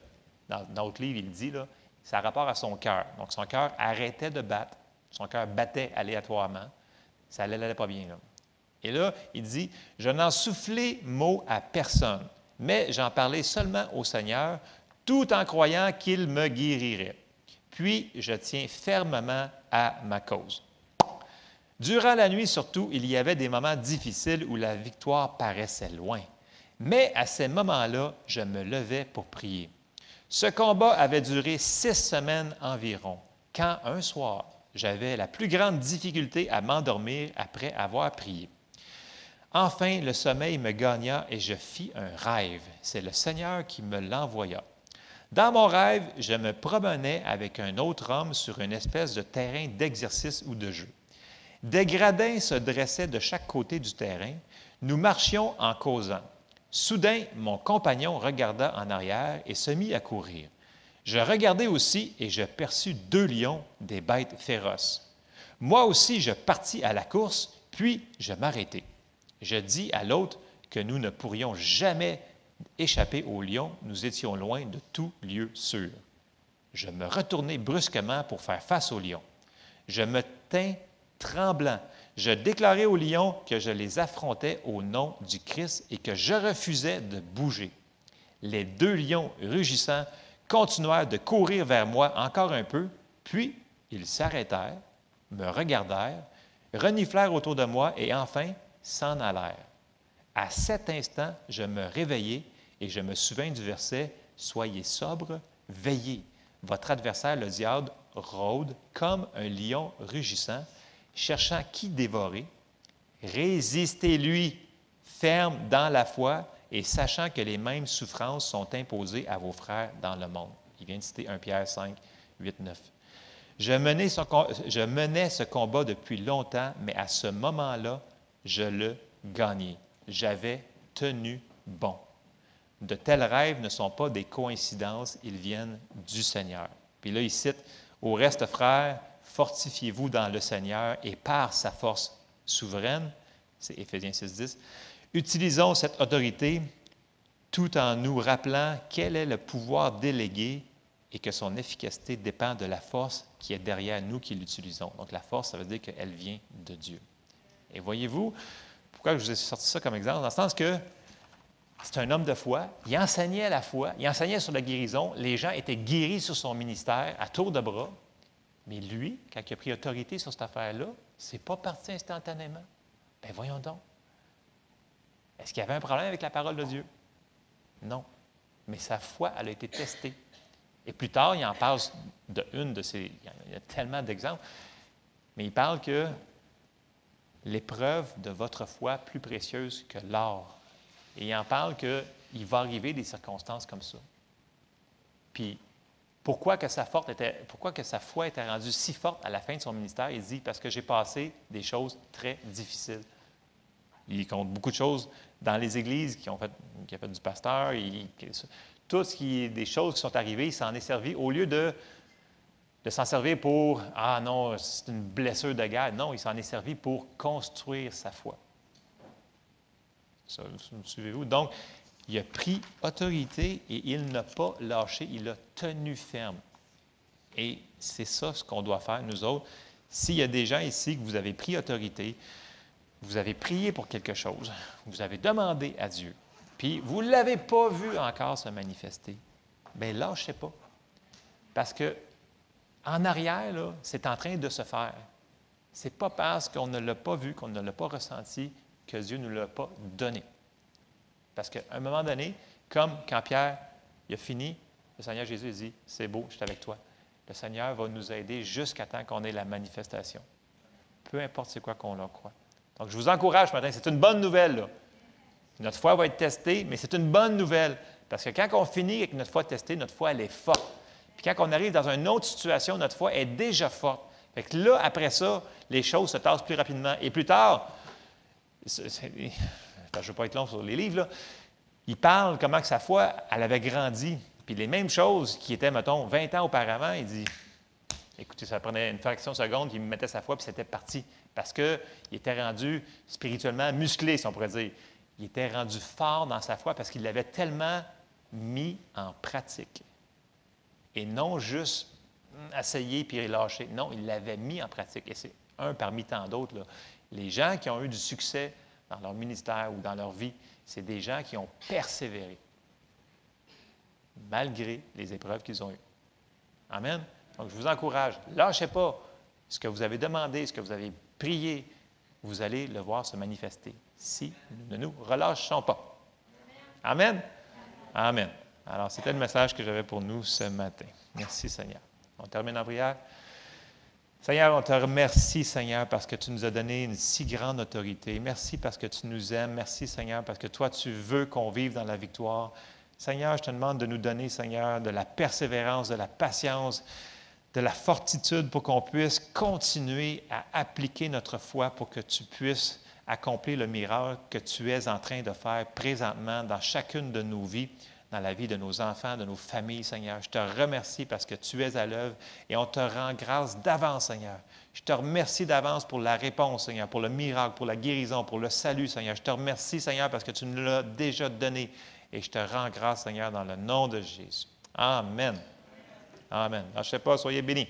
Speaker 4: dans notre livre, il dit, là, ça a rapport à son cœur. Donc, son cœur arrêtait de battre. Son cœur battait aléatoirement. Ça n'allait pas bien. Là. Et là, il dit, je n'en soufflai mot à personne, mais j'en parlais seulement au Seigneur, tout en croyant qu'il me guérirait. Puis, je tiens fermement à ma cause. Durant la nuit, surtout, il y avait des moments difficiles où la victoire paraissait loin. Mais à ces moments-là, je me levais pour prier. Ce combat avait duré 6 semaines environ, quand un soir, j'avais la plus grande difficulté à m'endormir après avoir prié. Enfin, le sommeil me gagna et je fis un rêve. C'est le Seigneur qui me l'envoya. Dans mon rêve, je me promenais avec un autre homme sur une espèce de terrain d'exercice ou de jeu. Des gradins se dressaient de chaque côté du terrain. Nous marchions en causant. Soudain, mon compagnon regarda en arrière et se mit à courir. Je regardai aussi et je perçus 2 lions, des bêtes féroces. Moi aussi, je partis à la course, puis je m'arrêtai. Je dis à l'autre que nous ne pourrions jamais échapper aux lions, nous étions loin de tout lieu sûr. Je me retournai brusquement pour faire face aux lions. Je me tins tremblant. Je déclarai aux lions que je les affrontais au nom du Christ et que je refusais de bouger. Les 2 lions, rugissants, continuèrent de courir vers moi encore un peu, puis ils s'arrêtèrent, me regardèrent, reniflèrent autour de moi et enfin s'en allèrent. À cet instant, je me réveillai et je me souvins du verset « Soyez sobres, veillez. Votre adversaire, le diable, rôde comme un lion rugissant, cherchant qui dévorer. Résistez-lui, ferme dans la foi et sachant que les mêmes souffrances sont imposées à vos frères dans le monde. » Il vient de citer 1 Pierre 5, 8, 9. Je menais ce combat depuis longtemps, mais à ce moment-là, je le gagnai. J'avais tenu bon. De tels rêves ne sont pas des coïncidences, ils viennent du Seigneur. Puis là, il cite « Au reste, frères, fortifiez-vous dans le Seigneur et par sa force souveraine, c'est Éphésiens 6,10, utilisons cette autorité tout en nous rappelant quel est le pouvoir délégué et que son efficacité dépend de la force qui est derrière nous qui l'utilisons. » Donc la force, ça veut dire qu'elle vient de Dieu. Et voyez-vous, pourquoi je vous ai sorti ça comme exemple? Dans le sens que c'est un homme de foi, il enseignait la foi, il enseignait sur la guérison, les gens étaient guéris sur son ministère à tour de bras, mais lui, quand il a pris autorité sur cette affaire-là, c'est pas parti instantanément. Bien, voyons donc. Est-ce qu'il y avait un problème avec la parole de Dieu? Non. Mais sa foi, elle a été testée. Et plus tard, il en parle d'une de ces... Il y a tellement d'exemples, mais il parle que l'épreuve de votre foi plus précieuse que l'or. Et il en parle qu'il va arriver des circonstances comme ça. Puis, pourquoi que sa foi était rendue si forte à la fin de son ministère? Il dit, parce que j'ai passé des choses très difficiles. Il compte beaucoup de choses dans les églises qui a fait du pasteur. Tout ce qui est des choses qui sont arrivées, il s'en est servi. Au lieu de s'en servir pour « Ah non, c'est une blessure de guerre », non, il s'en est servi pour construire sa foi. Ça, suivez-vous? Donc, il a pris autorité et il n'a pas lâché, il a tenu ferme. Et c'est ça ce qu'on doit faire, nous autres. S'il y a des gens ici que vous avez pris autorité, vous avez prié pour quelque chose, vous avez demandé à Dieu, puis vous ne l'avez pas vu encore se manifester, bien, lâchez pas. Parce que en arrière, là, c'est en train de se faire. Ce n'est pas parce qu'on ne l'a pas vu, qu'on ne l'a pas ressenti, que Dieu ne nous l'a pas donné. Parce qu'à un moment donné, comme quand Pierre il a fini, le Seigneur Jésus a dit, « C'est beau, je suis avec toi. » Le Seigneur va nous aider jusqu'à temps qu'on ait la manifestation. Peu importe c'est quoi qu'on leur croit. Donc, je vous encourage ce matin, c'est une bonne nouvelle, là. Notre foi va être testée, mais c'est une bonne nouvelle. Parce que quand on finit avec notre foi testée, notre foi, elle est forte. Puis quand on arrive dans une autre situation, notre foi est déjà forte. Fait que là, après ça, les choses se tassent plus rapidement. Et plus tard, je ne veux pas être long sur les livres, là, il parle comment que sa foi, elle avait grandi. Puis les mêmes choses qui étaient, mettons, 20 ans auparavant, il dit, écoutez, ça prenait une fraction de seconde, il me mettait sa foi, puis c'était parti. Parce qu'il était rendu spirituellement musclé, si on pourrait dire. Il était rendu fort dans sa foi parce qu'il l'avait tellement mis en pratique. Et non juste essayer puis lâcher. Non, il l'avait mis en pratique. Et c'est un parmi tant d'autres, là. Les gens qui ont eu du succès dans leur ministère ou dans leur vie, c'est des gens qui ont persévéré, malgré les épreuves qu'ils ont eues. Amen. Donc, je vous encourage, lâchez pas ce que vous avez demandé, ce que vous avez prié, vous allez le voir se manifester si nous ne nous relâchons pas. Amen. Amen. Alors, c'était le message que j'avais pour nous ce matin. Merci, Seigneur. On termine en prière. Seigneur, on te remercie, Seigneur, parce que tu nous as donné une si grande autorité. Merci parce que tu nous aimes. Merci, Seigneur, parce que toi, tu veux qu'on vive dans la victoire. Seigneur, je te demande de nous donner, Seigneur, de la persévérance, de la patience, de la fortitude pour qu'on puisse continuer à appliquer notre foi pour que tu puisses accomplir le miracle que tu es en train de faire présentement dans chacune de nos vies, dans la vie de nos enfants, de nos familles, Seigneur. Je te remercie parce que tu es à l'œuvre et on te rend grâce d'avance, Seigneur. Je te remercie d'avance pour la réponse, Seigneur, pour le miracle, pour la guérison, pour le salut, Seigneur. Je te remercie, Seigneur, parce que tu nous l'as déjà donné et je te rends grâce, Seigneur, dans le nom de Jésus. Amen. Amen. Lâchez pas, soyez bénis.